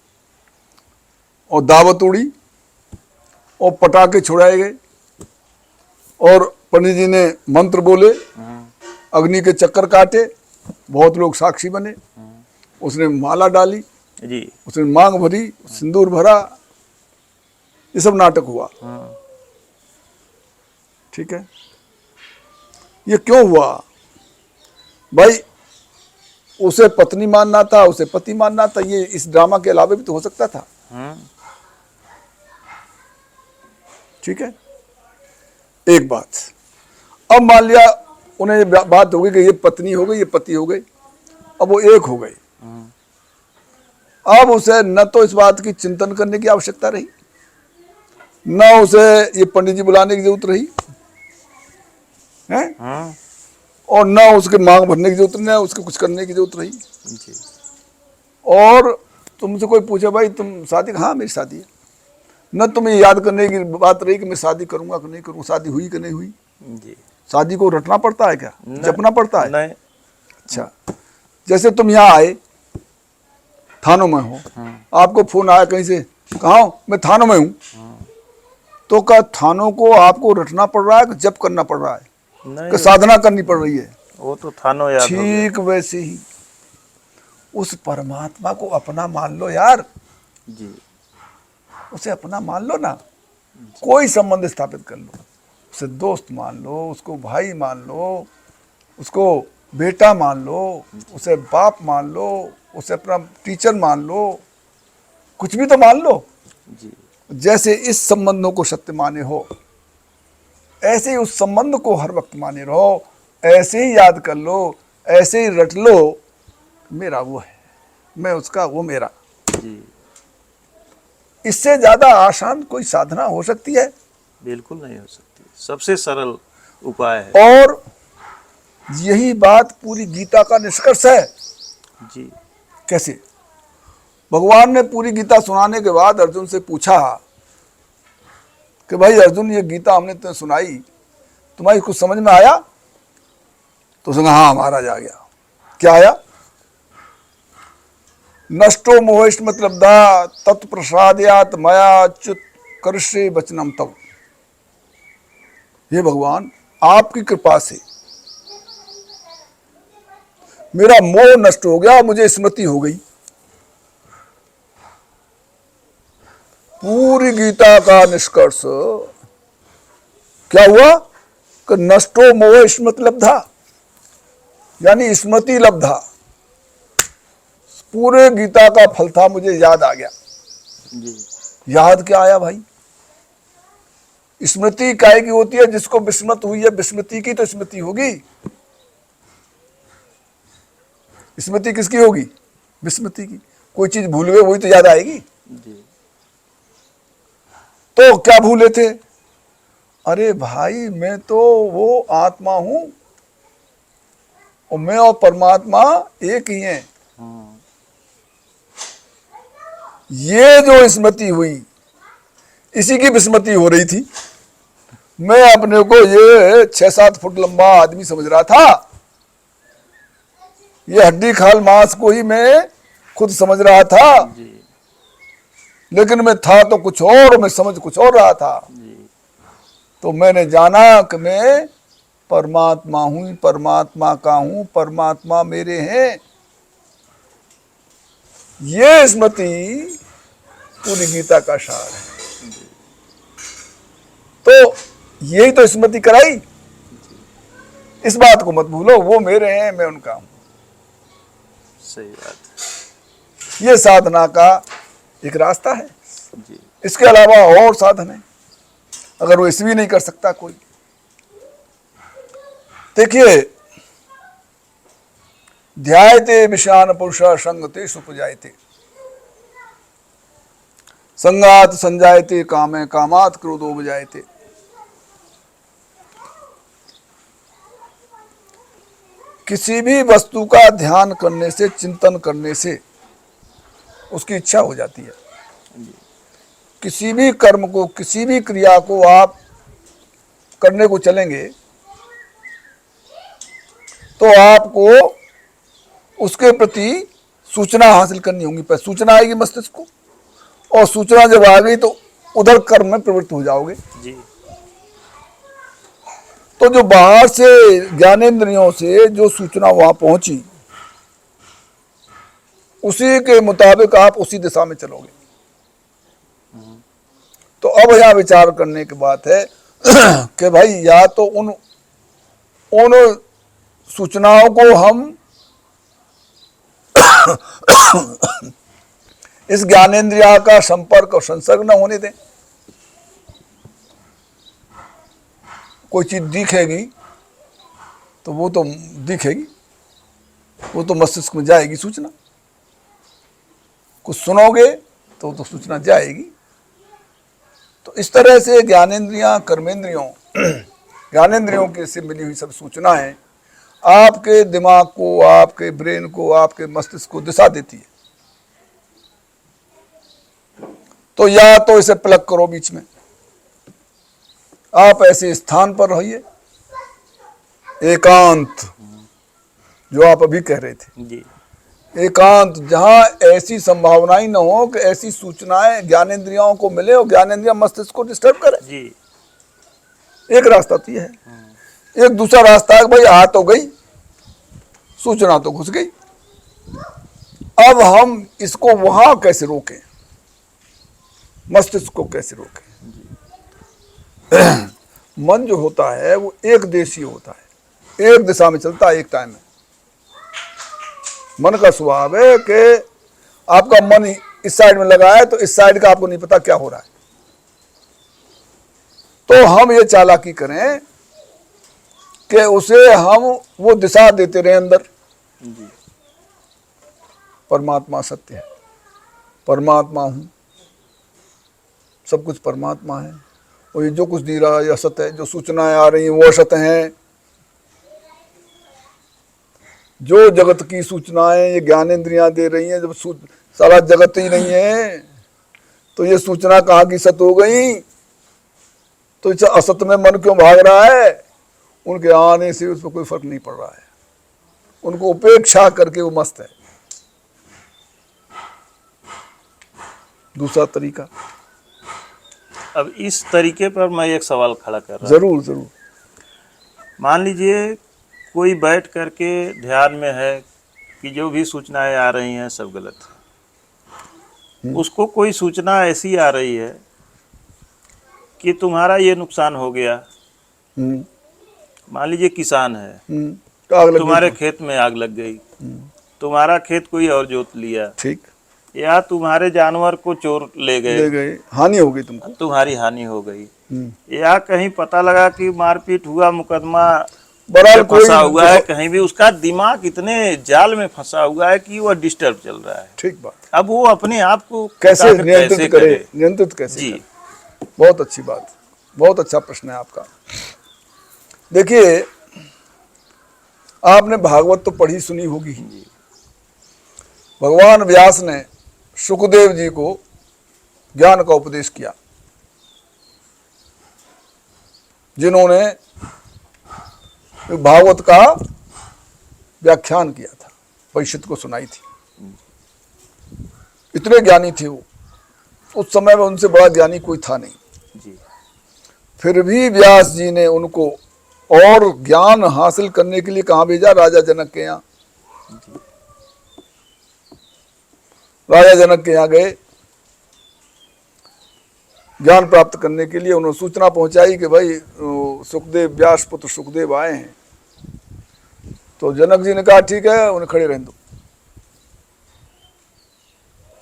और दावत उड़ी और पटाखे छुड़ाए गए और पंडित जी ने मंत्र बोले, अग्नि के चक्कर काटे, बहुत लोग साक्षी बने, उसने माला डाली, जी उसने मांग भरी, सिंदूर भरा, ये सब नाटक हुआ। ठीक है, ये क्यों हुआ भाई? उसे पत्नी मानना था, उसे पति मानना था, ये इस ड्रामा के अलावा भी तो हो सकता था। ठीक है, एक बात। अब मान लिया उन्हें ये बात हो गई कि ये पत्नी हो गई, ये पति हो गए, अब वो एक हो गए। अब उसे न तो इस बात की चिंतन करने की आवश्यकता रही, न उसे ये पंडित जी बुलाने की जरूरत रही है, और न उसके मांग भरने की जरूरत, न उसके कुछ करने की जरूरत रही। जी और तुमसे कोई पूछे भाई तुम शादी, हाँ मेरी शादी है, न तुम्हें याद करने की बात रही कि मैं शादी करूंगा कि नहीं करूंगा, शादी हुई कि नहीं हुई। जी शादी को रटना पड़ता है क्या, जपना पड़ता है? नहीं। अच्छा, जैसे तुम यहाँ आए, थानों में हो, आपको फोन आया कहीं से, कहाँ हो? मैं थानों में हूँ। तो क्या थानों को आपको रटना पड़ रहा है कि जप करना पड़ रहा है, नहीं, कि साधना करनी पड़ रही है? वो तो थानों याद हो गया। ठीक वैसे ही उस परमात्मा को अपना मान लो यार, जी उसे अपना मान लो ना, कोई संबंध स्थापित कर लो, उसे दोस्त मान लो, उसको भाई मान लो, उसको बेटा मान लो, उसे बाप मान लो, उसे अपना टीचर मान लो, कुछ भी तो मान लो। जी जैसे इस संबंधों को सत्य माने हो, ऐसे ही उस संबंध को हर वक्त माने रहो, ऐसे ही याद कर लो, ऐसे ही रट लो, मेरा वो है, मैं उसका, वो मेरा। जी इससे ज्यादा आसान कोई साधना हो सकती है? बिल्कुल नहीं हो सकती, सबसे सरल उपाय है। और यही बात पूरी गीता का निष्कर्ष है। जी कैसे? भगवान ने पूरी गीता सुनाने के बाद अर्जुन से पूछा कि भाई अर्जुन, ये गीता हमने तुम्हें सुनाई, तुम्हारी कुछ समझ में आया? तो उसने कहा हाँ महाराज आ गया। क्या आया? नष्टो मोहिष्ट मतलब दा तत्प्रसादयात मया च्युत करश्रे वचनम तव। हे भगवान, आपकी कृपा से मेरा मोह नष्ट हो गया, मुझे स्मृति हो गई। पूरी गीता का निष्कर्ष क्या हुआ कि नष्टो मोह स्मृति लब्धा, यानी स्मृति लब्धा। पूरे गीता का फल था, मुझे याद आ गया। जी याद क्या आया भाई? स्मृति काहे की होती है? जिसको विस्मृत हुई है, विस्मृति की तो स्मृति होगी। स्मृति किसकी होगी? विस्मृति की। कोई चीज भूल गए वही तो याद आएगी। जी तो क्या भूले थे? अरे भाई, मैं तो वो आत्मा हूं और मैं और परमात्मा एक ही हैं। ये जो स्मृति हुई, इसी की विस्मृति हो रही थी। मैं अपने को ये 6-7 फुट लंबा आदमी समझ रहा था, ये हड्डी खाल मांस को ही मैं खुद समझ रहा था। जी लेकिन मैं था तो कुछ और, मैं समझ कुछ और रहा था। जी तो मैंने जाना कि मैं परमात्मा हूं, परमात्मा का हूं, परमात्मा मेरे हैं। ये स्मृति पूरी गीता का सार है। तो यही तो स्मृति कराई। इस बात को मत भूलो, वो मेरे हैं, मैं उनका हूं। सही बात ये साधना का एक रास्ता है, है। जी इसके अलावा और साधन है, अगर वो इसे भी नहीं कर सकता कोई। देखिए, ध्यायते विषयान पुरुषा संगते सुपजायते, संगात संजायते कामे कामात क्रोधो बजायते। किसी भी वस्तु का ध्यान करने से, चिंतन करने से उसकी इच्छा हो जाती है। किसी भी कर्म को, किसी भी क्रिया को आप करने को चलेंगे तो आपको उसके प्रति सूचना हासिल करनी होगी। पर सूचना आएगी मस्तिष्क को, और सूचना जब आ गई तो उधर कर्म में प्रवृत्त हो जाओगे जी। तो जो बाहर से ज्ञानेंद्रियों से जो सूचना वहां पहुंची, उसी के मुताबिक आप उसी दिशा में चलोगे। तो अब यहां विचार करने की बात है कि भाई या तो उन सूचनाओं को हम इस ज्ञानेंद्रिया का संपर्क और संसर्ग न होने दें। कोई चीज दिखेगी तो वो तो दिखेगी, वो तो मस्तिष्क में जाएगी सूचना। कुछ सुनोगे तो वो तो सूचना जाएगी। तो इस तरह से ज्ञानेंद्रियां, कर्मेंद्रियों, ज्ञानेंद्रियों के से मिली हुई सब सूचनाएं आपके दिमाग को, आपके ब्रेन को, आपके मस्तिष्क को दिशा देती है। तो या तो इसे प्लग करो बीच में, आप ऐसे स्थान पर रहिए, एकांत, जो आप अभी कह रहे थे जी। एकांत, जहां ऐसी संभावनाएं न हो कि ऐसी सूचनाएं ज्ञानेंद्रियों को मिले और ज्ञानेंद्रिया मस्तिष्क को डिस्टर्ब करे। जी। एक रास्ता तो यह है। एक दूसरा रास्ता है भाई, आ तो गई सूचना, तो घुस गई, अब हम इसको वहां कैसे रोकें, मस्तिष्क को कैसे रोकें। मन जो होता है वो एक देशीय होता है, एक दिशा में चलता है एक टाइम में। मन का स्वभाव है कि आपका मन इस साइड में लगा है तो इस साइड का आपको नहीं पता क्या हो रहा है। तो हम ये चालाकी करें कि उसे हम वो दिशा देते रहे अंदर। जी। परमात्मा सत्य है, परमात्मा हूं, सब कुछ परमात्मा है, और ये जो कुछ दे रहा है असत है, जो सूचनाएं आ रही हैं वो असत हैं, जो जगत की सूचनाएं ये ज्ञानेंद्रियां दे रही हैं, जब सारा जगत ही नहीं है तो ये सूचना कहाँ की सत हो गई। तो इस असत में मन क्यों भाग रहा है? उनके आने से उस पर कोई फर्क नहीं पड़ रहा है, उनको उपेक्षा करके वो मस्त है। दूसरा तरीका, अब इस तरीके पर मैं एक सवाल खड़ा कर रहा हूँ। जरूर जरूर। मान लीजिए कोई बैठ करके ध्यान में है कि जो भी सूचनाएं आ रही हैं सब गलत है। उसको कोई सूचना ऐसी आ रही है कि तुम्हारा ये नुकसान हो गया। मान लीजिए किसान है, तुम्हारे खेत में आग लग गई, तुम्हारा खेत कोई और जोत लिया, ठीक, या तुम्हारे जानवर को चोर ले गए, हानि हो गई, तुमको तुम्हारी हानि हो गई, या कहीं पता लगा कि मारपीट हुआ, मुकदमा फंसा हुआ है, कहीं भी उसका दिमाग इतने जाल में फंसा हुआ है कि वह डिस्टर्ब चल रहा है। ठीक बात। अब वो अपने आप को कैसे नियंत्रित करे, नियंत्रित कैसे जी करे? बहुत अच्छी बात, बहुत अच्छा प्रश्न है आपका। देखिए, आपने भागवत तो पढ़ी सुनी होगी ही। भगवान व्यास ने सुखदेव जी को ज्ञान का उपदेश किया, जिन्होंने भागवत का व्याख्यान किया था, परीक्षित को सुनाई थी। इतने ज्ञानी थे वो, उस समय में उनसे बड़ा ज्ञानी कोई था नहीं जी। फिर भी व्यास जी ने उनको और ज्ञान हासिल करने के लिए कहाँ भेजा? राजा जनक के यहाँ। राजा जनक के यहाँ गए ज्ञान प्राप्त करने के लिए। उन्होंने सूचना पहुंचाई कि भाई सुखदेव, व्यास पुत्र सुखदेव आए हैं। तो जनक जी ने कहा ठीक है, उन्हें खड़े रहने दो।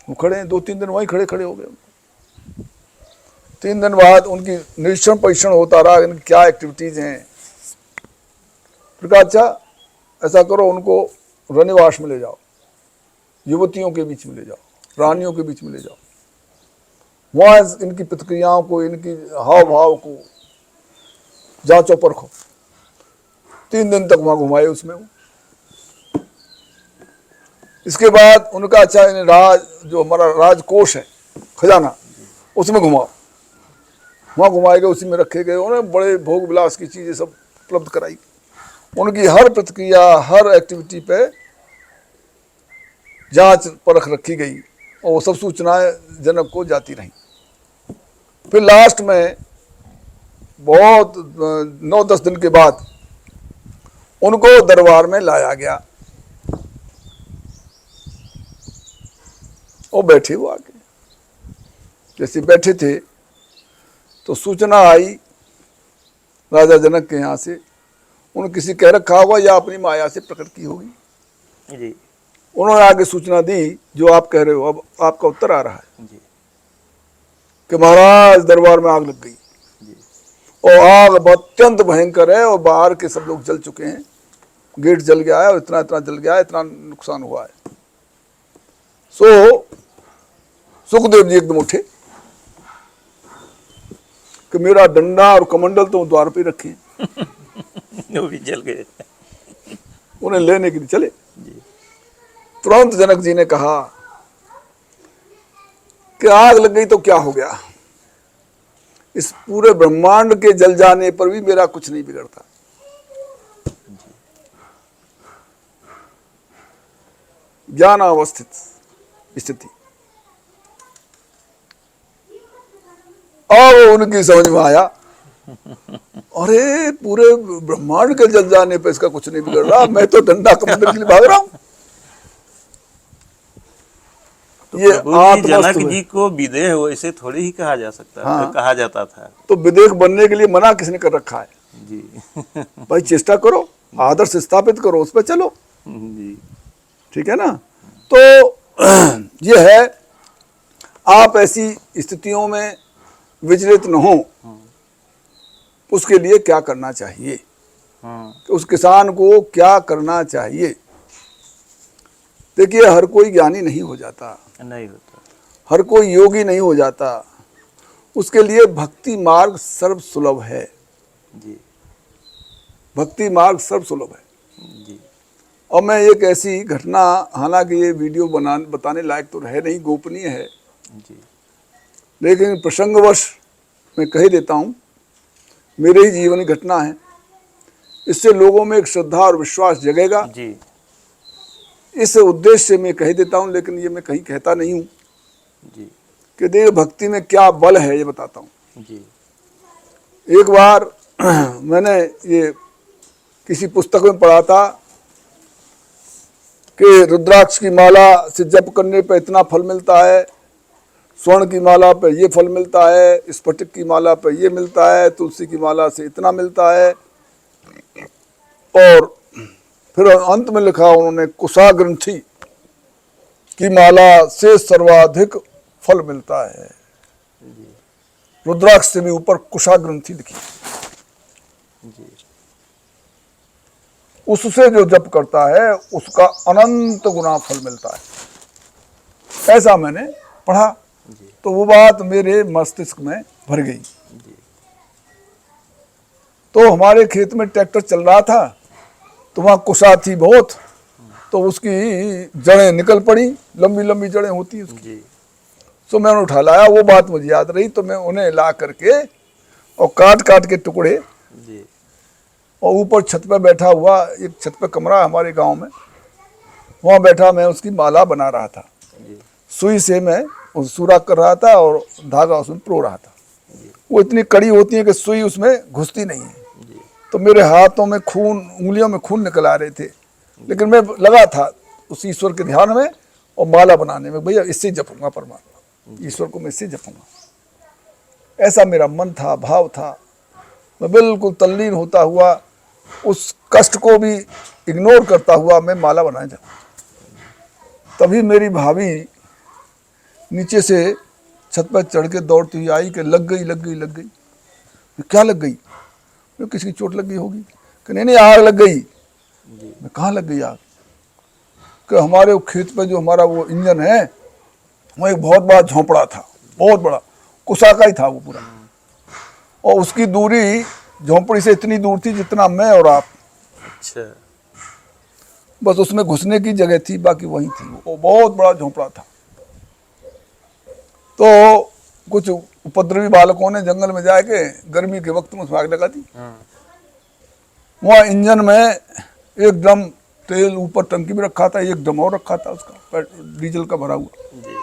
वो खड़े हैं, 2-3 दिन वहीं खड़े खड़े हो गए। 3 दिन बाद उनकी निरीक्षण परीक्षण होता रहा, इनकी क्या एक्टिविटीज हैं। फिर कहा अच्छा ऐसा करो, उनको रनिवास में ले जाओ, युवतियों के बीच में ले जाओ, रानियों के बीच में ले जाओ, वहाँ इनकी प्रतिक्रियाओं को, इनकी हाव भाव को जांचो परखो। 3 दिन तक वहाँ घुमाए उसमें वो। इसके बाद उनका अच्छा जो हमारा राजकोष है, खजाना, उसमें घुमाओ। वहाँ घुमाए गए, उसी में रखे गए, उन्होंने बड़े भोग विलास की चीज़ें सब उपलब्ध कराई। उनकी हर प्रतिक्रिया, हर एक्टिविटी पे जांच परख रखी गई और वो सब सूचनाएं जनक को जाती रहीं। फिर लास्ट में बहुत 9-10 दिन के बाद उनको दरबार में लाया गया और बैठे वो आके। जैसे बैठे थे तो सूचना आई राजा जनक के यहाँ से, उन्होंने किसी कह रखा होगा या अपनी माया से प्रकट की होगी जी। उन्होंने आगे सूचना दी जो आप कह रहे हो। अब आपका उत्तर आ रहा है जी। कि महाराज दरबार में आग लग गई जी। और आग अत्यंत भयंकर है और बाहर के सब लोग जल चुके हैं, गेट जल गया है और इतना इतना जल गया है, इतना नुकसान हुआ है। सो सुखदेव जी एकदम उठे कि मेरा डंडा और कमंडल तो द्वार पे रखे वो भी जल गए। उन्हें लेने के लिए चले। जी। तुरंत जनक जी ने कहा कि आग लग गई तो क्या हो गया, इस पूरे ब्रह्मांड के जल जाने पर भी मेरा कुछ नहीं बिगड़ता। ज्ञानावस्थित स्थिति। अब उनकी समझ में आया, अरे पूरे ब्रह्मांड के जल जाने पर इसका कुछ नहीं बिगड़ रहा, मैं तो डंडा कमंडल के लिए भाग रहा हूं। तो ये प्रभु जी जनक जी को विदेह वैसे थोड़ी ही कहा जा सकता है, कहा जाता था। तो विदेह बनने के लिए मना किसने कर रखा है? जी। भाई चेष्टा करो, आदर्श स्थापित करो, उस पर चलो। जी। ठीक है ना। तो ये है, आप ऐसी स्थितियों में विचलित न हो, उसके लिए क्या करना चाहिए, कि उस किसान को क्या करना चाहिए। देखिए हर कोई ज्ञानी नहीं हो जाता, नहीं होता, हर कोई योगी नहीं हो जाता। उसके लिए भक्ति मार्ग सर्व सुलभ है। जी। भक्ति मार्ग सर्व सुलभ है। जी। और मैं एक ऐसी घटना, हालांकि ये वीडियो बताने लायक तो है नहीं, गोपनीय है, जी। लेकिन प्रसंगवश मैं कह देता हूँ, मेरे ही जीवन की घटना है। इससे लोगों में एक श्रद्धा और विश्वास जगेगा। जी। इस उद्देश्य से मैं कह देता हूँ, लेकिन ये मैं कहीं कहता नहीं हूँ जी। कि देव भक्ति में क्या बल है, ये बताता हूँ। जी। एक बार मैंने ये किसी पुस्तक में पढ़ा था कि रुद्राक्ष की माला से जप करने पर इतना फल मिलता है, स्वर्ण की माला पर ये फल मिलता है, स्फटिक की माला पर ये मिलता है, तुलसी की माला से इतना मिलता है। और फिर अंत में लिखा उन्होंने, कुशाग्रंथि की माला से सर्वाधिक फल मिलता है। रुद्राक्ष से भी ऊपर कुशाग्रंथि लिखी। जी। उससे जो जप करता है उसका अनंत गुना फल मिलता है, ऐसा मैंने पढ़ा। तो वो बात मेरे मस्तिष्क में भर गई। तो हमारे खेत में ट्रैक्टर चल रहा था, तो वहाँ कुशा थी बहुत, तो उसकी जड़ें निकल पड़ी, लंबी लंबी जड़ें होती हैं उसकी। तो मैं उन्हें उठा लाया, वो बात मुझे याद रही। तो मैं उन्हें ला करके और काट काट के टुकड़े, और ऊपर छत पे बैठा हुआ, एक छत पे कमरा है हमारे गांव में, वहाँ बैठा मैं उसकी माला बना रहा था। सुई से मैं उस सुराख कर रहा था और धागा उसमें पिरो रहा था। वो इतनी कड़ी होती है कि सुई उसमें घुसती नहीं है। तो मेरे हाथों में खून, उंगलियों में खून निकल आ रहे थे, लेकिन मैं लगा था उस ईश्वर के ध्यान में और माला बनाने में। भैया इससे जपूंगा परमात्मा, ईश्वर को मैं इससे जपूंगा, ऐसा मेरा मन था, भाव था। मैं बिल्कुल तल्लीन होता हुआ, उस कष्ट को भी इग्नोर करता हुआ मैं माला बनाने जाऊँ। तभी मेरी भाभी नीचे से छत पर चढ़ के दौड़ती हुई आई कि लग गई लग गई लग गई। क्या लग गई? किसी की चोट लग गई होगी। कि नहीं नहीं, आग लग गई। मैं कहाँ लग गई आग? कि हमारे वो खेत पे जो हमारा वो इंजन है, वो एक बहुत बड़ा झोंपड़ा था, बहुत बड़ा कुसा का ही था वो पूरा, और उसकी दूरी झोंपड़ी से इतनी दूर थी जितना मैं और आप, अच्छा। बस उसमें घुसने की जगह थी, बाकी वहीं थी। वो बहुत बड़ा झोंपड़ा था। तो कुछ उपद्रवी बालकों ने जंगल में जाके गर्मी के वक्त में उसमें आग लगा दी। वहाँ इंजन में एक ड्रम तेल ऊपर टंकी में रखा था, एक ड्रम और रखा था उसका डीजल का भरा हुआ। जी।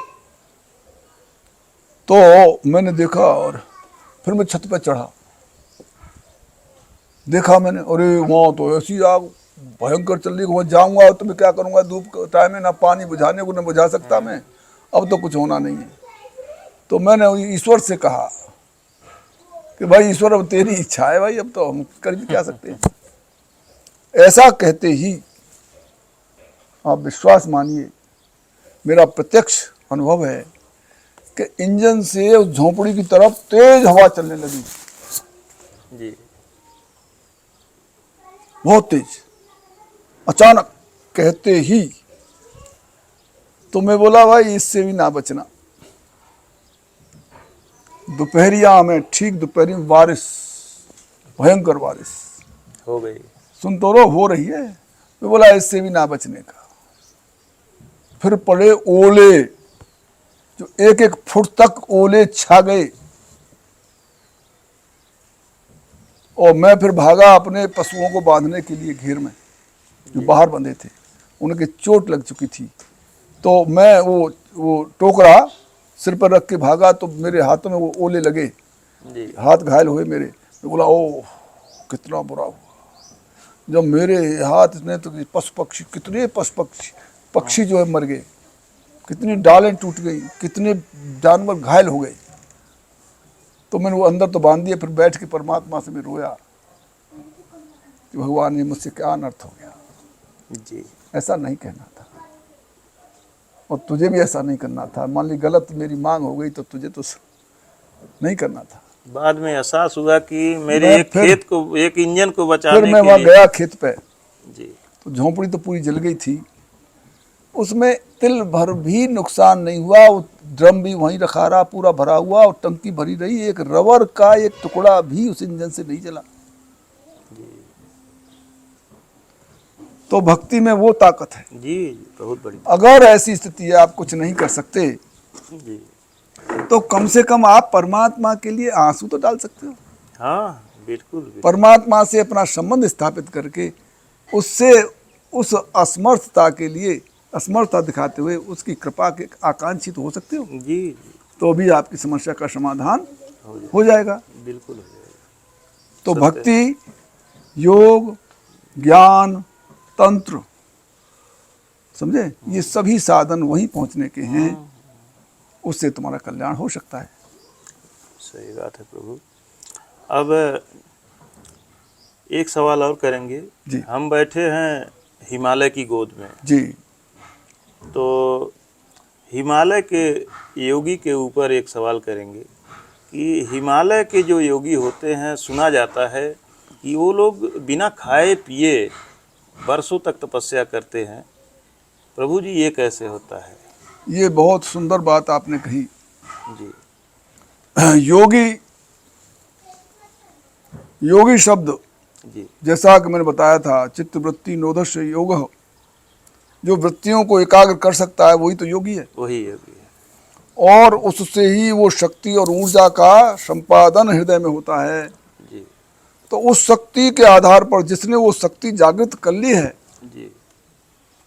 तो मैंने देखा और फिर मैं छत पे चढ़ा, देखा मैंने, अरे वहाँ तो ऐसी आग भयंकर चल रही, वहाँ जाऊँगा तो मैं क्या करूँगा? धूप का टाइम है, ना पानी बुझाने को, ना बुझा सकता मैं, अब तो कुछ होना नहीं है। तो मैंने ईश्वर से कहा कि भाई ईश्वर, अब तेरी इच्छा है भाई, अब तो हम कर भी क्या सकते हैं। ऐसा कहते ही आप विश्वास मानिए, मेरा प्रत्यक्ष अनुभव है कि इंजन से उस झोंपड़ी की तरफ तेज हवा चलने लगी, जी। बहुत तेज, अचानक कहते ही। तो मैं बोला भाई इससे भी ना बचना। दोपहरिया में, ठीक दोपहरी में बारिश, भयंकर बारिश हो गई। सुन तो रो, हो रही है। मैं बोला इससे भी ना बचने का। फिर पड़े ओले, जो एक एक फुट तक ओले छा गए, और मैं फिर भागा अपने पशुओं को बांधने के लिए घेर में, जो बाहर बंधे थे, उनके चोट लग चुकी थी। तो मैं वो टोकरा सिर पर रख के भागा, तो मेरे हाथों में वो ओले लगे, जी। हाथ घायल हुए मेरे। मैं बोला ओह कितना बुरा हुआ जब मेरे हाथ ने, तो पशु पक्षी, कितने पशु पक्षी जो है मर गए, कितनी डालें टूट गई, कितने जानवर घायल हो गए। तो मैंने वो अंदर तो बांध दिया, फिर बैठ के परमात्मा से मैं रोया कि भगवान ये मुझसे क्या अनर्थ हो गया। जी। ऐसा नहीं कहना था, और तुझे भी ऐसा नहीं करना था। मान ली गलत मेरी मांग हो गई तो तुझे तो नहीं करना था। बाद में एहसास हुआ कि मेरे मैं एक फिर- खेत को, एक इंजन को फिर बचाने मैं के वहाँ लिए। गया खेत पे, जी। तो झोंपड़ी तो पूरी जल गई थी, उसमें तिल भर भी नुकसान नहीं हुआ। वो ड्रम भी वहीं रखा रहा, पूरा भरा हुआ, और टंकी भरी रही। एक रबर का एक टुकड़ा भी उस इंजन से नहीं जला। तो भक्ति में वो ताकत है। जी, बहुत बड़ी। अगर ऐसी स्थिति है आप कुछ नहीं कर सकते, जी। तो कम से कम आप परमात्मा के लिए आंसू तो डाल सकते हो। हाँ, बिल्कुल बिल्कुल। परमात्मा से अपना संबंध स्थापित करके उससे उस असमर्थता के लिए असमर्थता दिखाते हुए उसकी कृपा के आकांक्षित हो सकते हो, जी जी, तो भी आपकी समस्या का समाधान हो हो जाएगा। बिल्कुल हो जाएगा। तो सत्य है। भक्ति, योग, ज्ञान, तंत्र, समझे, ये सभी साधन वहीं पहुंचने के हैं। उससे तुम्हारा कल्याण हो सकता है। सही बात है प्रभु। अब एक सवाल और करेंगे जी। हम बैठे हैं हिमालय की गोद में, जी तो हिमालय के योगी के ऊपर एक सवाल करेंगे कि हिमालय के जो योगी होते हैं, सुना जाता है कि वो लोग बिना खाए पिए बरसों तक तपस्या करते हैं। प्रभु जी, ये कैसे होता है? ये बहुत सुंदर बात आपने कही। जी। योगी शब्द, जी। जैसा कि मैंने बताया था, चित्त वृत्ति नोदस्य योग, जो वृत्तियों को एकाग्र कर सकता है वही तो योगी है। वही है। और उससे ही वो शक्ति और ऊर्जा का संपादन हृदय में होता है। जी। तो उस शक्ति के आधार पर, जिसने वो शक्ति जागृत कर ली है, जी।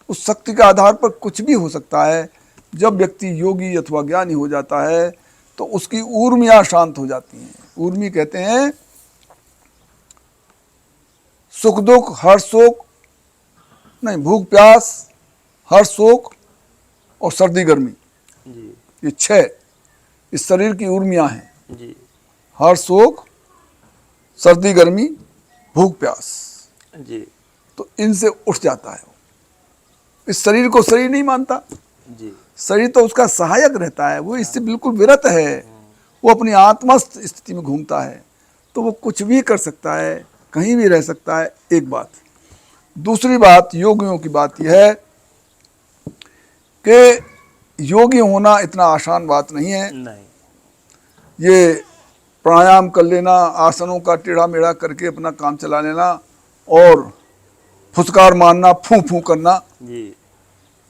उस शक्ति के आधार पर कुछ भी हो सकता है। जब व्यक्ति योगी अथवा ज्ञानी हो जाता है तो उसकी ऊर्मियाँ शांत हो जाती हैं। ऊर्मी कहते हैं सुख दुख, हर्ष शोक, नहीं, भूख प्यास, हर्ष शोक और सर्दी गर्मी, जी। ये 6 इस शरीर की ऊर्मियाँ हैं। जी। हर्ष शोक, सर्दी गर्मी, भूख प्यास। जी। तो इनसे उठ जाता है। इस शरीर को शरीर नहीं मानता, जी शरीर तो उसका सहायक रहता है, वो इससे बिल्कुल विरत है, वो अपनी आत्मस्थ स्थिति में घूमता है, तो वो कुछ भी कर सकता है, कहीं भी रह सकता है। एक बात। दूसरी बात, योगियों की बात यह है कि योगी होना इतना आसान बात नहीं है। नहीं। ये प्राणायाम कर लेना, आसनों का टेढ़ा मेढ़ा करके अपना काम चला लेना और फुसकार मारना, फू फू करना, जी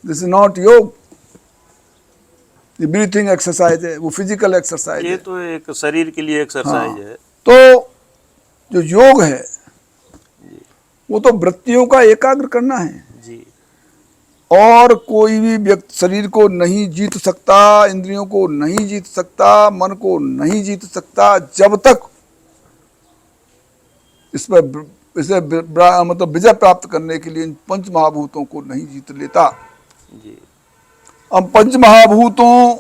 दिस इज नॉट योग। ये ब्रीथिंग एक्सरसाइज है, वो फिजिकल एक्सरसाइज ये है। तो एक शरीर के लिए एक्सरसाइज है। तो जो योग है वो तो वृत्तियों का एकाग्र करना है, जी और कोई भी व्यक्ति शरीर को नहीं जीत सकता, इंद्रियों को नहीं जीत सकता, मन को नहीं जीत सकता जब तक इस पर इसे मतलब विजय प्राप्त करने के लिए इन पंच महाभूतों को नहीं जीत लेता। जी अब पंच महाभूतों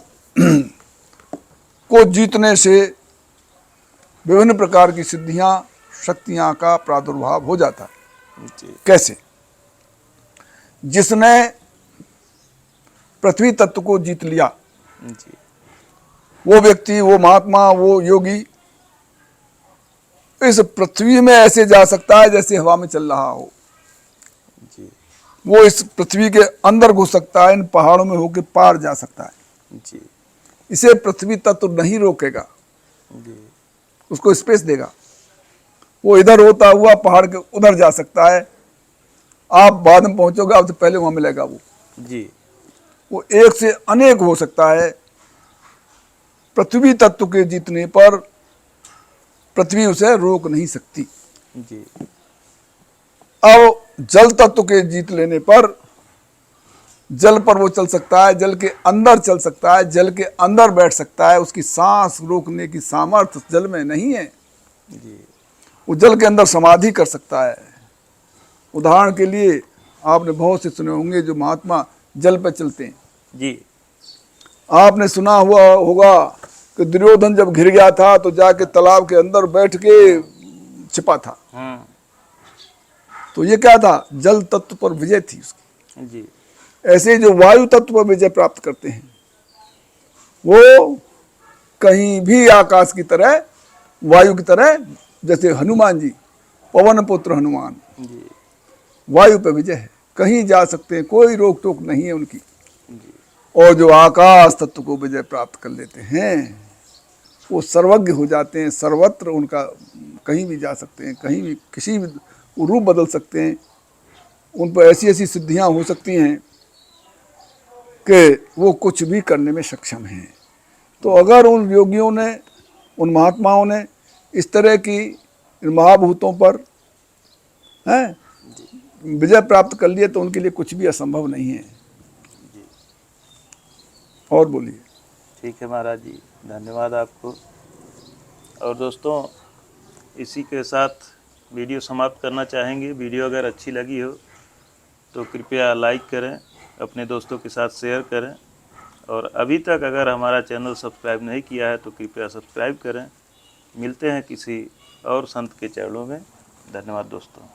को जीतने से विभिन्न प्रकार की सिद्धियां, शक्तियां का प्रादुर्भाव हो जाता है। जी कैसे? जिसने पृथ्वी तत्व को जीत लिया, जी वो व्यक्ति, वो महात्मा, वो योगी इस पृथ्वी में ऐसे जा सकता है जैसे हवा में चल रहा हो। जी वो इस पृथ्वी के अंदर घुस सकता है, इन पहाड़ों में होकर पार जा सकता है। जी इसे पृथ्वी तत्व नहीं रोकेगा, जी उसको स्पेस देगा। वो इधर होता हुआ पहाड़ के उधर जा सकता है, आप बाद में पहुंचोगे, आपसे पहले वहां मिलेगा। जी वो एक से अनेक हो सकता है। पृथ्वी तत्व के जीतने पर पृथ्वी उसे रोक नहीं सकती। जी अब जल तत्व के जीत लेने पर जल पर वो चल सकता है, जल के अंदर चल सकता है, जल के अंदर बैठ सकता है। उसकी सांस रोकने की सामर्थ्य जल में नहीं है। जी वो जल के अंदर समाधि कर सकता है। उदाहरण के लिए आपने बहुत से सुने होंगे जो महात्मा जल पर चलते हैं। जी आपने सुना हुआ होगा कि दुर्योधन जब घिर गया था तो जाके तालाब के अंदर बैठ के छिपा था। तो ये क्या था? जल तत्व पर विजय थी उसकी। जी ऐसे जो वायु तत्व पर विजय प्राप्त करते हैं वो कहीं भी आकाश की तरह, वायु की तरह, जैसे हनुमान जी, पवन पुत्र हनुमान, जी वायु पर विजय है, कहीं जा सकते हैं, कोई रोक टोक नहीं है उनकी। जी और जो आकाश तत्व को विजय प्राप्त कर लेते हैं वो सर्वज्ञ हो जाते हैं, सर्वत्र उनका, कहीं भी जा सकते हैं, कहीं भी किसी भी रूप बदल सकते हैं। उन पर ऐसी ऐसी सिद्धियां हो सकती हैं कि वो कुछ भी करने में सक्षम हैं। तो अगर उन योगियों ने, उन महात्माओं ने इस तरह की इन महाभूतों पर विजय प्राप्त कर लिए तो उनके लिए कुछ भी असंभव नहीं है। और बोलिए। ठीक है महाराज जी, धन्यवाद आपको। और दोस्तों, इसी के साथ वीडियो समाप्त करना चाहेंगे। वीडियो अगर अच्छी लगी हो तो कृपया लाइक करें, अपने दोस्तों के साथ शेयर करें, और अभी तक अगर हमारा चैनल सब्सक्राइब नहीं किया है तो कृपया सब्सक्राइब करें। मिलते हैं किसी और संत के चरणों में। धन्यवाद दोस्तों।